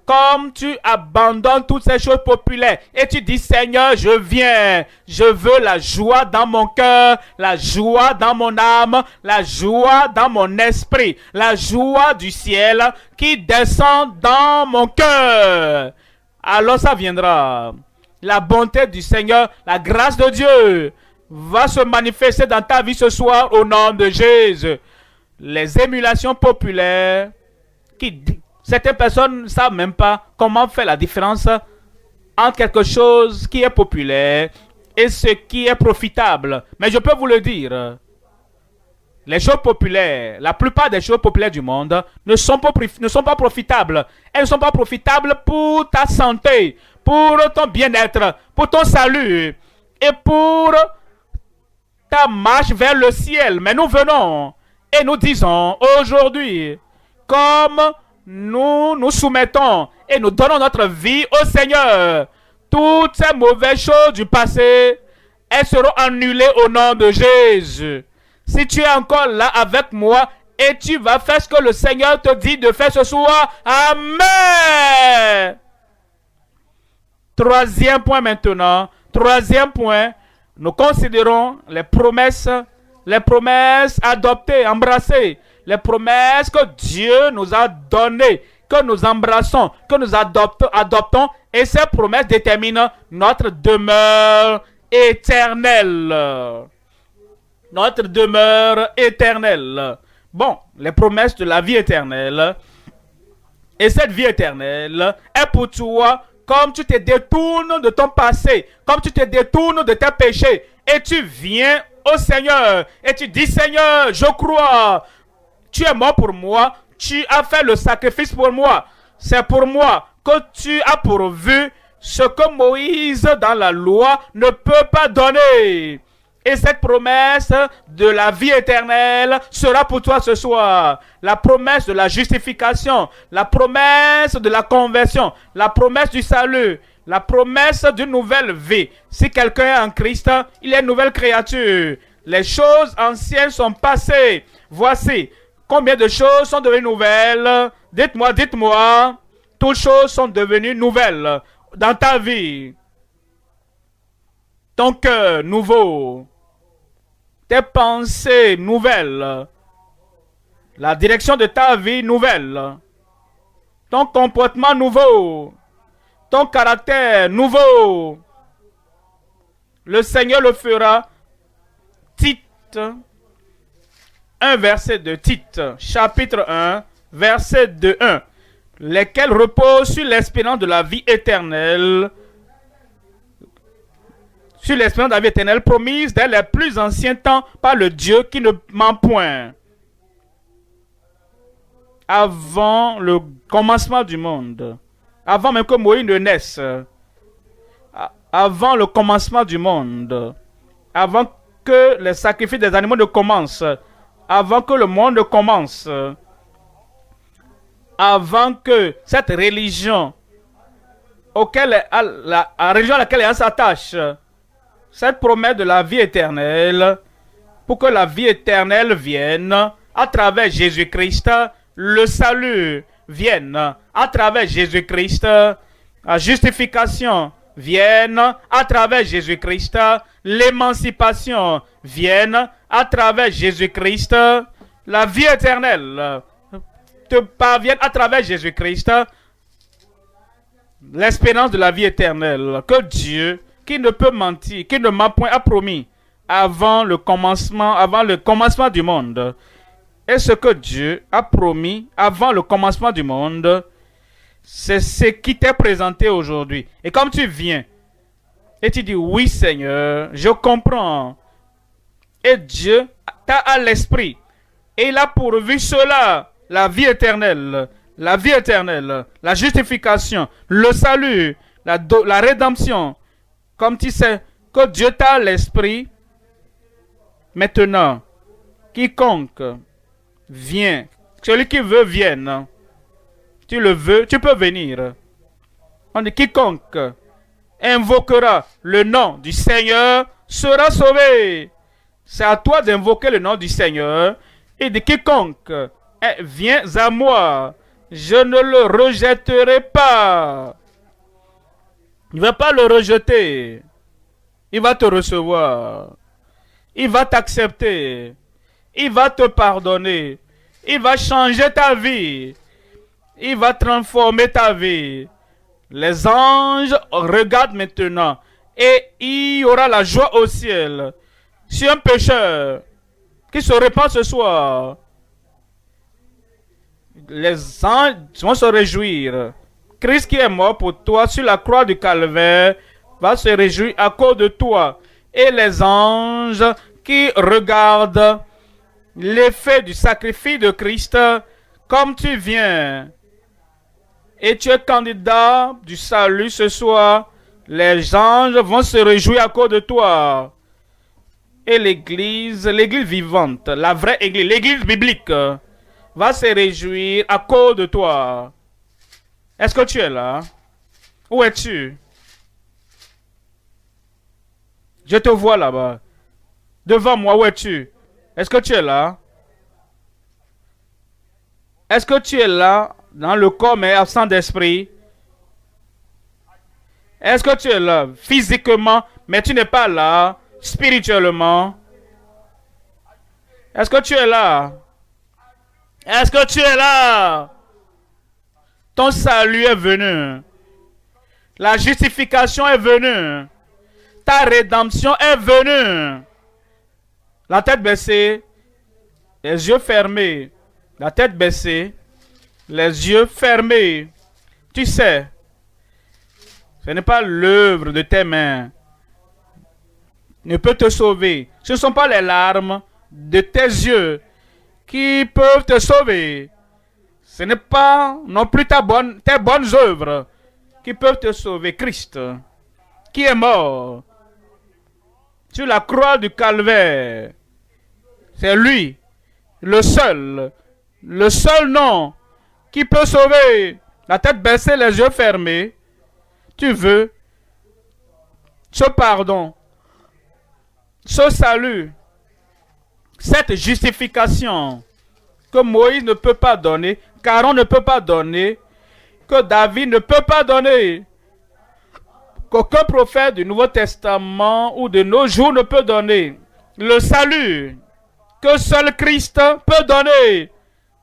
Comme tu abandonnes toutes ces choses populaires et tu dis, Seigneur, je viens, je veux la joie dans mon cœur, la joie dans mon âme, la joie dans mon esprit, la joie du ciel qui descend dans mon cœur. Alors ça viendra. la bonté du Seigneur, la grâce de Dieu va se manifester dans ta vie ce soir au nom de Jésus. Les émulations populaires, certaines personnes ne savent même pas comment faire la différence entre quelque chose qui est populaire et ce qui est profitable. Mais je peux vous le dire, les choses populaires, la plupart des choses populaires du monde ne sont pas profitables. Elles ne sont pas profitables pour ta santé, pour ton bien-être, pour ton salut et pour ta marche vers le ciel. Mais nous venons et nous disons aujourd'hui, comme nous nous soumettons et nous donnons notre vie au Seigneur, toutes ces mauvaises choses du passé, elles seront annulées au nom de Jésus. Si tu es encore là avec moi et tu vas faire ce que le Seigneur te dit de faire ce soir, amen. Troisième point maintenant. Troisième point, nous considérons les promesses adoptées, embrassées, les promesses que Dieu nous a données, que nous embrassons, que nous adoptons, et ces promesses déterminent notre demeure éternelle. Notre demeure éternelle. Bon, les promesses de la vie éternelle. Et cette vie éternelle est pour toi comme tu te détournes de ton passé, comme tu te détournes de tes péchés, et tu viens au Seigneur, et tu dis, Seigneur, je crois, tu es mort pour moi, tu as fait le sacrifice pour moi, c'est pour moi que tu as pourvu ce que Moïse dans la loi ne peut pas donner. Et cette promesse de la vie éternelle sera pour toi ce soir. La promesse de la justification, la promesse de la conversion, la promesse du salut, la promesse d'une nouvelle vie. Si quelqu'un est en Christ, il est une nouvelle créature. Les choses anciennes sont passées. Voici combien de choses sont devenues nouvelles. Dites-moi, toutes choses sont devenues nouvelles dans ta vie. Ton cœur nouveau. Tes pensées nouvelles, la direction de ta vie nouvelle, ton comportement nouveau, ton caractère nouveau. Le Seigneur le fera. Tite, un verset de Tite, chapitre 1, verset de 1, lesquels reposent sur l'espérance de la vie éternelle, sur l'espérance de la vie éternelle promise dès les plus anciens temps par le Dieu qui ne ment point. Avant le commencement du monde, avant même que Moïse ne naisse, avant le commencement du monde, avant que les sacrifices des animaux ne commencent, avant que le monde ne commence, avant que cette religion la religion à laquelle elle s'attache, cette promesse de la vie éternelle, pour que la vie éternelle vienne à travers Jésus-Christ, le salut vienne à travers Jésus-Christ, la justification vienne à travers Jésus-Christ, l'émancipation vienne à travers Jésus-Christ, la vie éternelle te parvienne à travers Jésus-Christ, l'espérance de la vie éternelle que Dieu, qui ne peut mentir, qui ne ment point, a promis avant le commencement du monde. Et ce que Dieu a promis avant le commencement du monde, c'est ce qui t'est présenté aujourd'hui. Et comme tu viens et tu dis, oui Seigneur, je comprends. Et Dieu t'a à l'esprit. Et il a pourvu cela, la vie éternelle, la justification, le salut, la rédemption. Comme tu sais que Dieu t'a à l'esprit, maintenant, quiconque vient, celui qui veut vienne. Tu le veux, tu peux venir. On dit quiconque invoquera le nom du Seigneur sera sauvé. C'est à toi d'invoquer le nom du Seigneur. Et de quiconque viens à moi, je ne le rejetterai pas. Il ne va pas le rejeter. Il va te recevoir. Il va t'accepter. Il va te pardonner. Il va changer ta vie. Il va transformer ta vie. Les anges regardent maintenant et il y aura la joie au ciel. Si un pécheur qui se répand ce soir, les anges vont se réjouir. Christ qui est mort pour toi sur la croix du calvaire va se réjouir à cause de toi. Et les anges qui regardent l'effet du sacrifice de Christ, comme tu viens et tu es candidat du salut ce soir, les anges vont se réjouir à cause de toi. Et l'église vivante, la vraie église, l'église biblique, va se réjouir à cause de toi. Est-ce que tu es là? Où es-tu? Je te vois là-bas. Devant moi, où es-tu? Est-ce que tu es là? Est-ce que tu es là dans le corps mais absent d'esprit? Est-ce que tu es là physiquement mais tu n'es pas là spirituellement? Est-ce que tu es là? Est-ce que tu es là? Ton salut est venu. La justification est venue. Ta rédemption est venue. La tête baissée, les yeux fermés. La tête baissée, les yeux fermés. Tu sais, ce n'est pas l'œuvre de tes mains ne peut te sauver. Ce ne sont pas les larmes de tes yeux qui peuvent te sauver. Ce n'est pas non plus tes bonnes œuvres qui peuvent te sauver. Christ, qui est mort sur la croix du calvaire, c'est lui, le seul nom qui peut sauver. La tête baissée, les yeux fermés. Tu veux ce pardon, ce salut, cette justification que Moïse ne peut pas donner, qu'Aaron ne peut pas donner, que David ne peut pas donner, qu'aucun prophète du Nouveau Testament ou de nos jours ne peut donner. Le salut que seul Christ peut donner.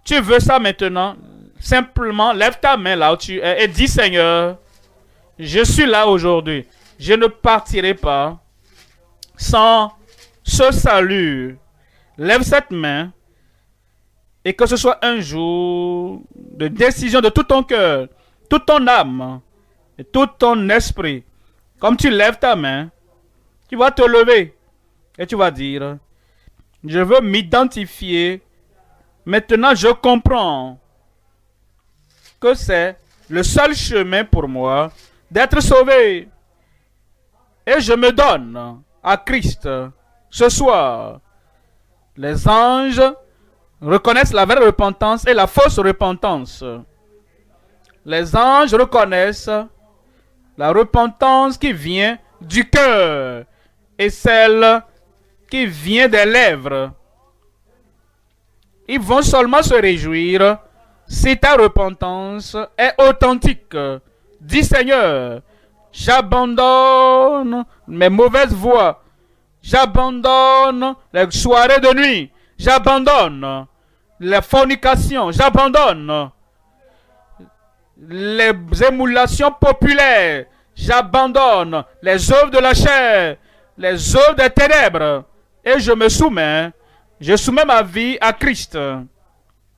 Tu veux ça maintenant? Simplement, lève ta main là où tu es et dis, Seigneur, je suis là aujourd'hui. Je ne partirai pas sans ce salut. Lève cette main et que ce soit un jour de décision de tout ton cœur, toute ton âme et tout ton esprit. Comme tu lèves ta main, tu vas te lever et tu vas dire, je veux m'identifier. Maintenant, je comprends que c'est le seul chemin pour moi d'être sauvé. Et je me donne à Christ ce soir. Les anges reconnaissent la vraie repentance et la fausse repentance. Les anges reconnaissent la repentance qui vient du cœur et celle qui vient des lèvres. Ils vont seulement se réjouir si ta repentance est authentique. Dis, Seigneur, j'abandonne mes mauvaises voies. J'abandonne les soirées de nuit. J'abandonne les fornications. J'abandonne les émulations populaires. J'abandonne les œuvres de la chair, les œuvres des ténèbres. Et je me soumets. Je soumets ma vie à Christ.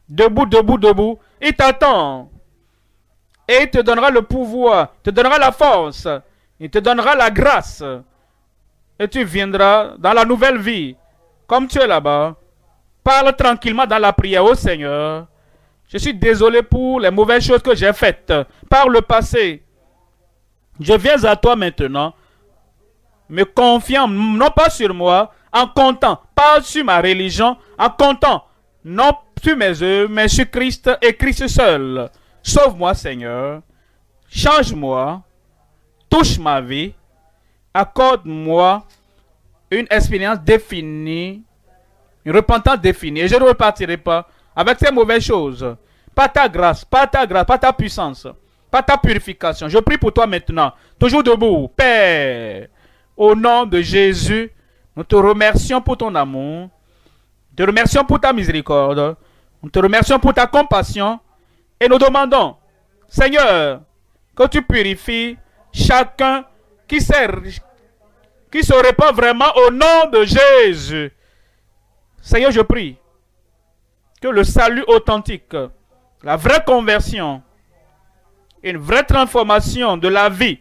Debout, debout, debout. Il t'attend. Et il te donnera le pouvoir, te donnera la force, il te donnera la grâce. Et tu viendras dans la nouvelle vie. Comme tu es là-bas, parle tranquillement dans la prière au Seigneur. Je suis désolé pour les mauvaises choses que j'ai faites par le passé. Je viens à toi maintenant, me confiant non pas sur moi, en comptant, pas sur ma religion, en comptant, non sur mes œuvres, mais sur Christ et Christ seul. Sauve-moi, Seigneur. Change-moi. Touche ma vie. Accorde-moi une expérience définie, une repentance définie. Et je ne repartirai pas avec ces mauvaises choses. Pas ta grâce, pas ta puissance, pas ta purification. Je prie pour toi maintenant. Toujours debout. Père, au nom de Jésus, nous te remercions pour ton amour. Nous te remercions pour ta miséricorde. Nous te remercions pour ta compassion. Et nous demandons, Seigneur, que tu purifies chacun qui se répand vraiment au nom de Jésus. Seigneur, je prie que le salut authentique, la vraie conversion, une vraie transformation de la vie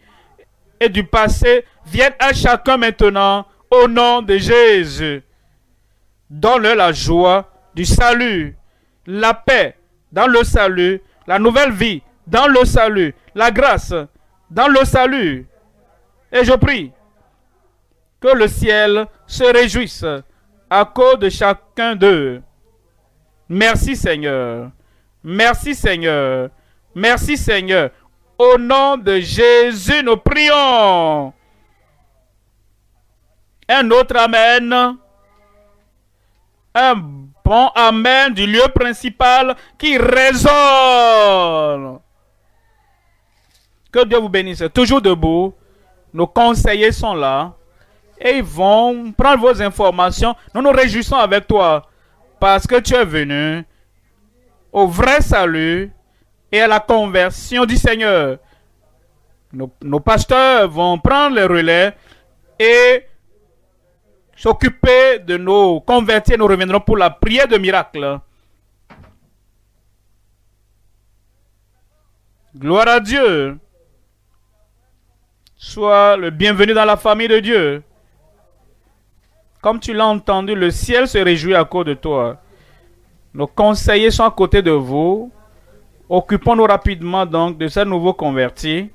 et du passé viennent à chacun maintenant au nom de Jésus. Donne-leur la joie du salut, la paix dans le salut, la nouvelle vie dans le salut, la grâce dans le salut. Et je prie que le ciel se réjouisse à cause de chacun d'eux. Merci Seigneur. Merci Seigneur. Merci Seigneur. Au nom de Jésus, nous prions. Un autre Amen. Un bon Amen du lieu principal qui résonne. Que Dieu vous bénisse. Toujours debout. Nos conseillers sont là. Et ils vont prendre vos informations. Nous nous réjouissons avec toi. Parce que tu es venu au vrai salut et à la conversion du Seigneur. Nos pasteurs vont prendre le relais et s'occuper de nos convertis. Nous reviendrons pour la prière de miracle. Gloire à Dieu. Sois le bienvenu dans la famille de Dieu. Comme tu l'as entendu, le ciel se réjouit à cause de toi. Nos conseillers sont à côté de vous. Occupons-nous rapidement donc de ces nouveaux convertis.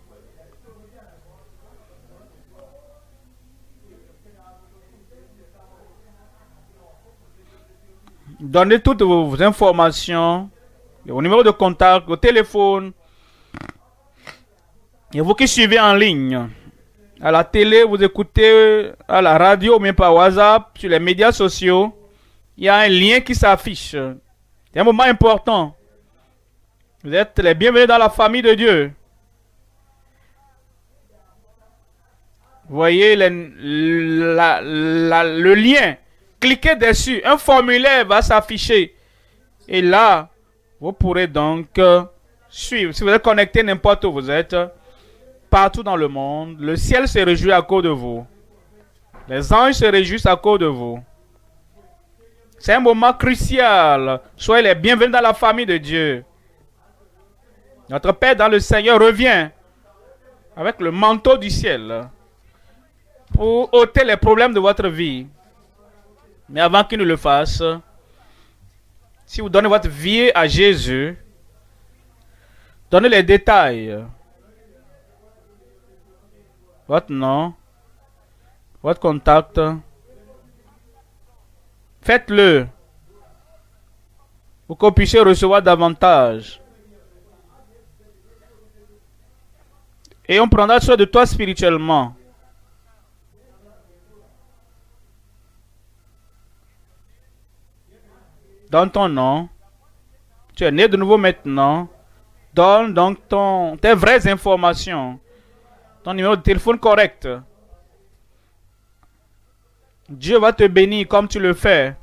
Donnez toutes vos informations, vos numéros de contact, vos téléphones. Et vous qui suivez en ligne, à la télé, vous écoutez à la radio, même par WhatsApp, sur les médias sociaux, il y a un lien qui s'affiche. C'est un moment important. Vous êtes les bienvenus dans la famille de Dieu. Vous voyez le lien. Cliquez dessus. Un formulaire va s'afficher. Et là, vous pourrez donc suivre. Si vous êtes connecté n'importe où vous êtes, partout dans le monde, le ciel se réjouit à cause de vous. Les anges se réjouissent à cause de vous. C'est un moment crucial. Soyez les bienvenus dans la famille de Dieu. Notre Père dans le Seigneur revient avec le manteau du ciel pour ôter les problèmes de votre vie. Mais avant qu'il ne le fasse, si vous donnez votre vie à Jésus, donnez les détails. Votre nom, votre contact. Faites-le pour qu'on puisse recevoir davantage. Et on prendra soin de toi spirituellement. Donne ton nom. Tu es né de nouveau maintenant. Donne donc tes vraies informations. Ton numéro de téléphone correct. Dieu va te bénir comme tu le fais.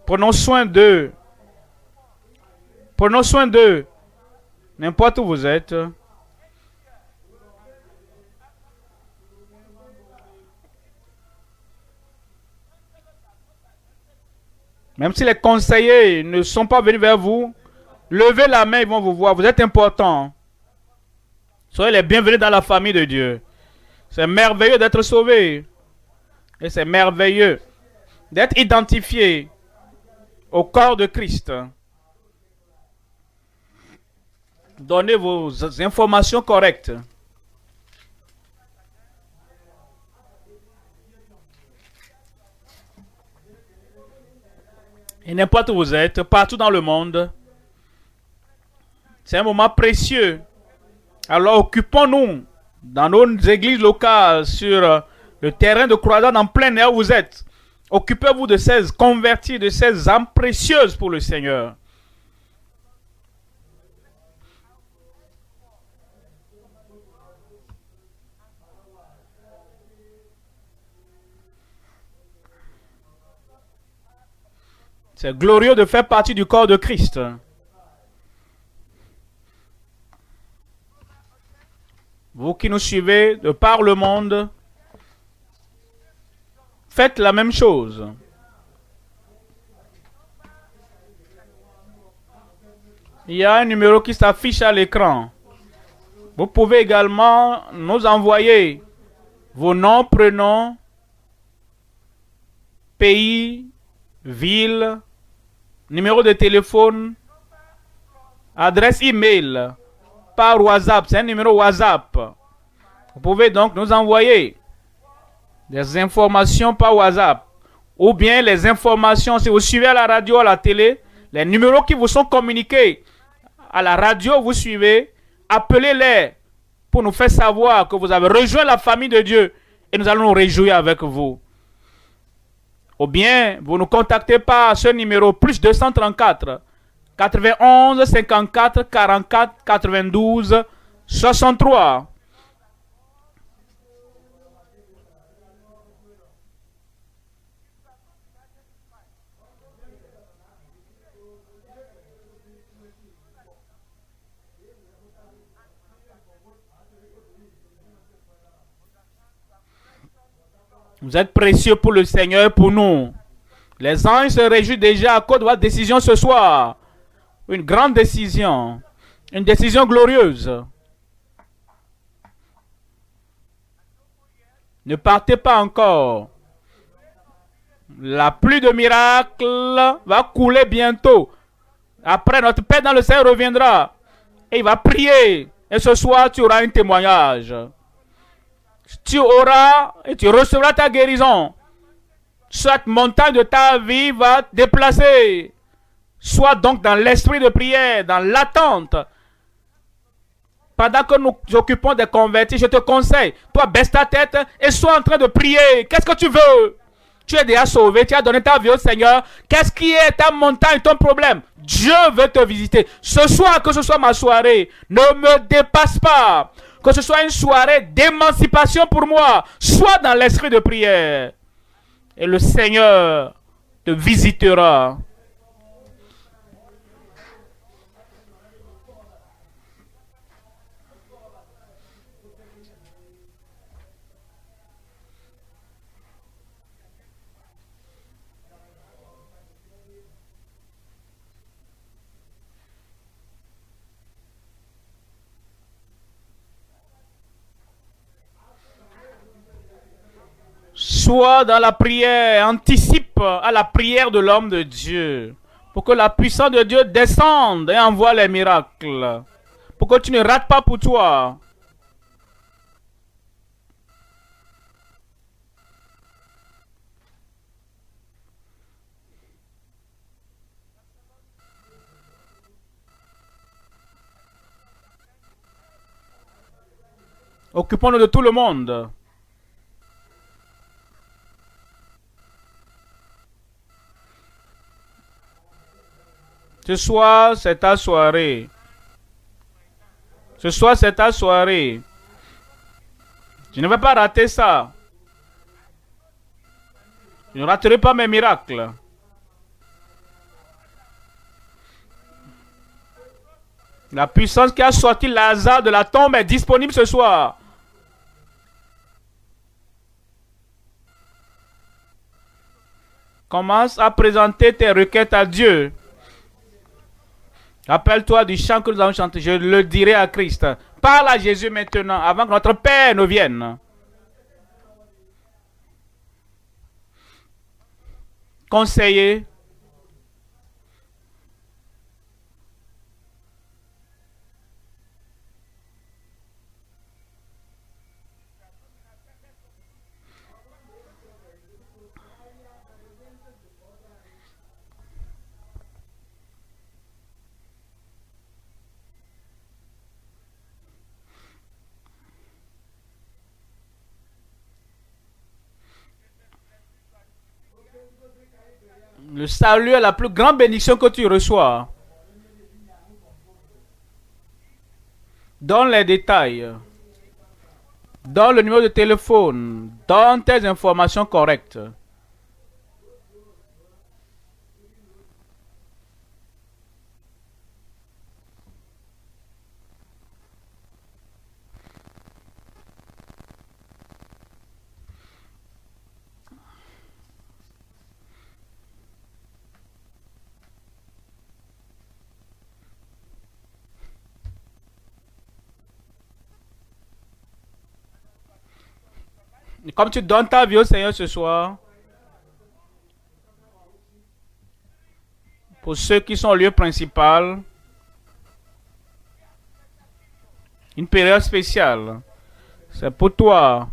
Prenons soin d'eux. Prenons soin d'eux. N'importe où vous êtes. Même si les conseillers ne sont pas venus vers vous, levez la main, ils vont vous voir. Vous êtes important. Soyez les bienvenus dans la famille de Dieu. C'est merveilleux d'être sauvé. Et c'est merveilleux d'être identifié au corps de Christ. Donnez vos informations correctes. Et n'importe où vous êtes, partout dans le monde, c'est un moment précieux. Alors occupons-nous dans nos églises locales, sur le terrain de croisade en plein air où vous êtes. Occupez-vous de ces convertis, de ces âmes précieuses pour le Seigneur. C'est glorieux de faire partie du corps de Christ. qui nous suivez de par le monde, faites la même chose. Il y a un numéro qui s'affiche à l'écran. Vous pouvez également nous envoyer vos noms, prénoms, pays, ville, numéro de téléphone, adresse email par WhatsApp. C'est un numéro WhatsApp. Vous pouvez donc nous envoyer des informations par WhatsApp ou bien les informations si vous suivez à la radio, à la télé, les numéros qui vous sont communiqués à la radio, vous suivez, appelez-les pour nous faire savoir que vous avez rejoint la famille de Dieu et nous allons nous réjouir avec vous. Ou bien, vous nous contactez par ce numéro plus 234 91 54 44 92 63. Vous êtes précieux pour le Seigneur et pour nous. Les anges se réjouissent déjà à cause de votre décision ce soir. Une grande décision. Une décision glorieuse. Ne partez pas encore. La pluie de miracles va couler bientôt. Après, notre Père dans le ciel reviendra. Et il va prier. Et ce soir, tu auras un témoignage. Tu auras et tu recevras ta guérison. Cette montagne de ta vie va te déplacer. Sois donc dans l'esprit de prière, dans l'attente. Pendant que nous occupons des convertis, je te conseille, toi baisse ta tête et sois en train de prier. Qu'est-ce que tu veux? Tu es déjà sauvé, tu as donné ta vie au Seigneur. Qu'est-ce qui est ta montagne, ton problème? Dieu veut te visiter. Ce soir, que ce soit ma soirée, ne me dépasse pas. Que ce soit une soirée d'émancipation pour moi. Sois dans l'esprit de prière. Et le Seigneur te visitera. Sois dans la prière, anticipe à la prière de l'homme de Dieu. Pour que la puissance de Dieu descende et envoie les miracles. Pour que tu ne rates pas pour toi. Occupons-nous de tout le monde. Ce soir, c'est ta soirée. Ce soir, c'est ta soirée. Je ne vais pas rater ça. Je ne raterai pas mes miracles. La puissance qui a sorti Lazare de la tombe est disponible ce soir. Commence à présenter tes requêtes à Dieu. Rappelle-toi du chant que nous avons chanté. Je le dirai à Christ. Parle à Jésus maintenant, avant que notre Père ne vienne. Conseiller. Le salut est la plus grande bénédiction que tu reçois. Donne les détails. Donne le numéro de téléphone. Donne tes informations correctes. Comme tu donnes ta vie au Seigneur ce soir, pour ceux qui sont au lieu principal, une période spéciale. C'est pour toi.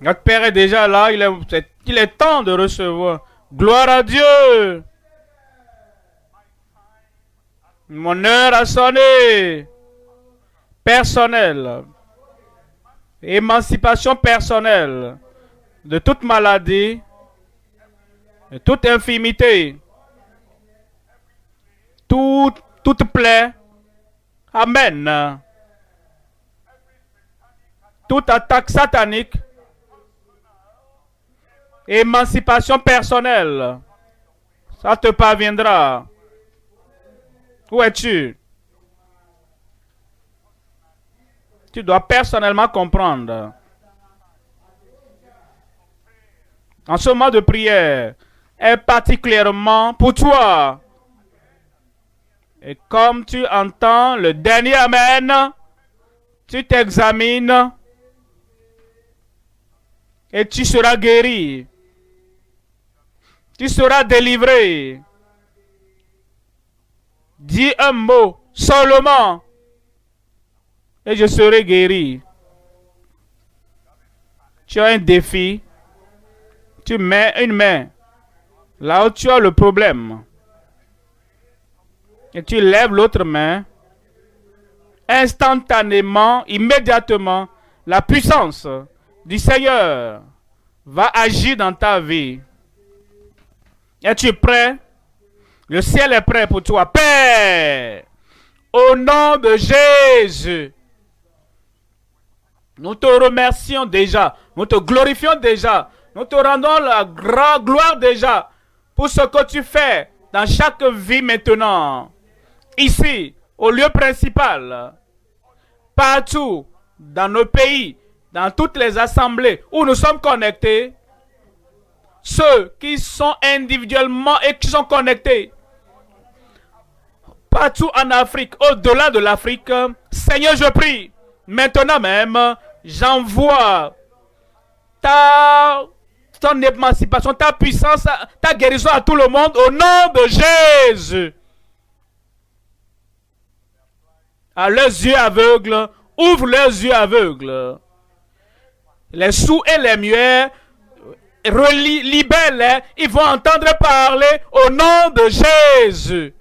Notre Père est déjà là, il est temps de recevoir. Gloire à Dieu. Mon heure a sonné. Personnel. Émancipation personnelle. De toute maladie. De toute infirmité. Toute plaie. Amen. Toute attaque satanique. Émancipation personnelle. Ça te parviendra. Où es-tu? Tu dois personnellement comprendre. En ce moment de prière est particulièrement pour toi. Et comme tu entends le dernier Amen, tu t'examines et tu seras guéri. Tu seras délivré. Dis un mot seulement et je serai guéri. Tu as un défi. Tu mets une main là où tu as le problème. Et tu lèves l'autre main. Instantanément, immédiatement, la puissance du Seigneur va agir dans ta vie. Es-tu prêt? Le ciel est prêt pour toi. Père, au nom de Jésus, nous te remercions déjà. Nous te glorifions déjà. Nous te rendons la grande gloire déjà pour ce que tu fais dans chaque vie maintenant. Ici, au lieu principal, partout dans nos pays, dans toutes les assemblées où nous sommes connectés, ceux qui sont individuellement et qui sont connectés, partout en Afrique, au-delà de l'Afrique, Seigneur, je prie, maintenant même, j'envoie ton émancipation, ta puissance, ta guérison à tout le monde au nom de Jésus. À leurs yeux aveugles, ouvre leurs yeux aveugles. Les sourds et les muets, libère-les, ils vont entendre parler au nom de Jésus.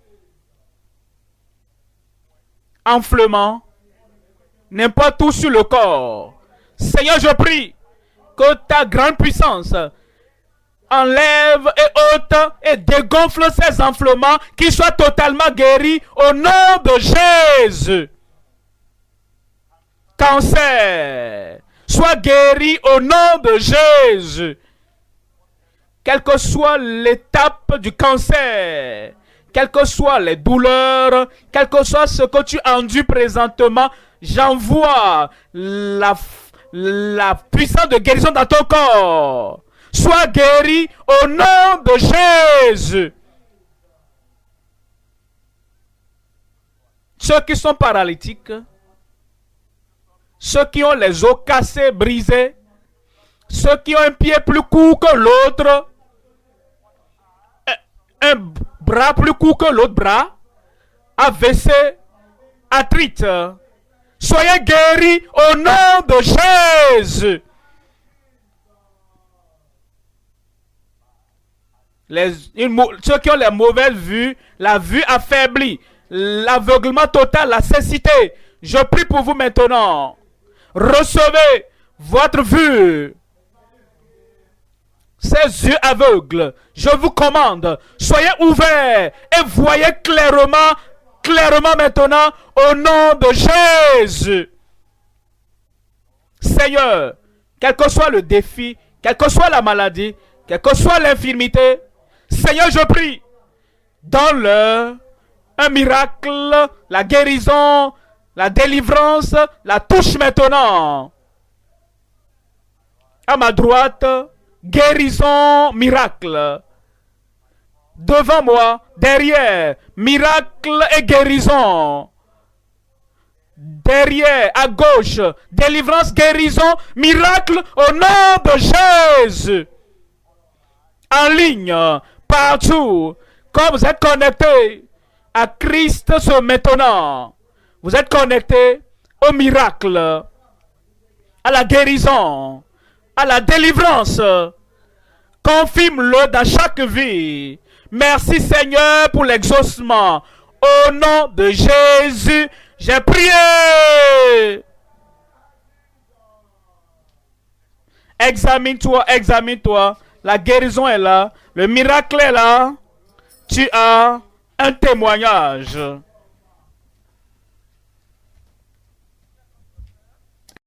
Enflement, n'importe où sur le corps. Seigneur, je prie que ta grande puissance enlève et ôte et dégonfle ces enflements, qu'ils soient totalement guéris au nom de Jésus. Cancer, sois guéri au nom de Jésus. Quelle que soit l'étape du cancer, quelles que soient les douleurs, quel que soit ce que tu endures présentement, j'envoie la puissance de guérison dans ton corps. Sois guéri au nom de Jésus. Ceux qui sont paralytiques, ceux qui ont les os cassés, brisés, ceux qui ont un pied plus court que l'autre, un bras plus court que l'autre bras, AVC, arthrite, soyez guéris au nom de Jésus. Ceux qui ont les mauvaises vues, la vue affaiblie, l'aveuglement total, la cécité, je prie pour vous maintenant. Recevez votre vue. Ces yeux aveugles, je vous commande, soyez ouverts et voyez clairement maintenant au nom de Jésus. Seigneur, quel que soit le défi, quelle que soit la maladie, quelle que soit l'infirmité, Seigneur, je prie, donne-leur un miracle, la guérison, la délivrance, la touche maintenant. À ma droite, guérison, miracle. Devant moi, derrière, miracle et guérison. Derrière, à gauche, délivrance, guérison, miracle au nom de Jésus. En ligne, partout, comme vous êtes connecté à Christ ce maintenant, vous êtes connecté au miracle, à la guérison, à la délivrance. Confirme-le dans chaque vie. Merci Seigneur pour l'exaucement. Au nom de Jésus, j'ai prié. Examine-toi, examine-toi. La guérison est là. Le miracle est là. Tu as un témoignage.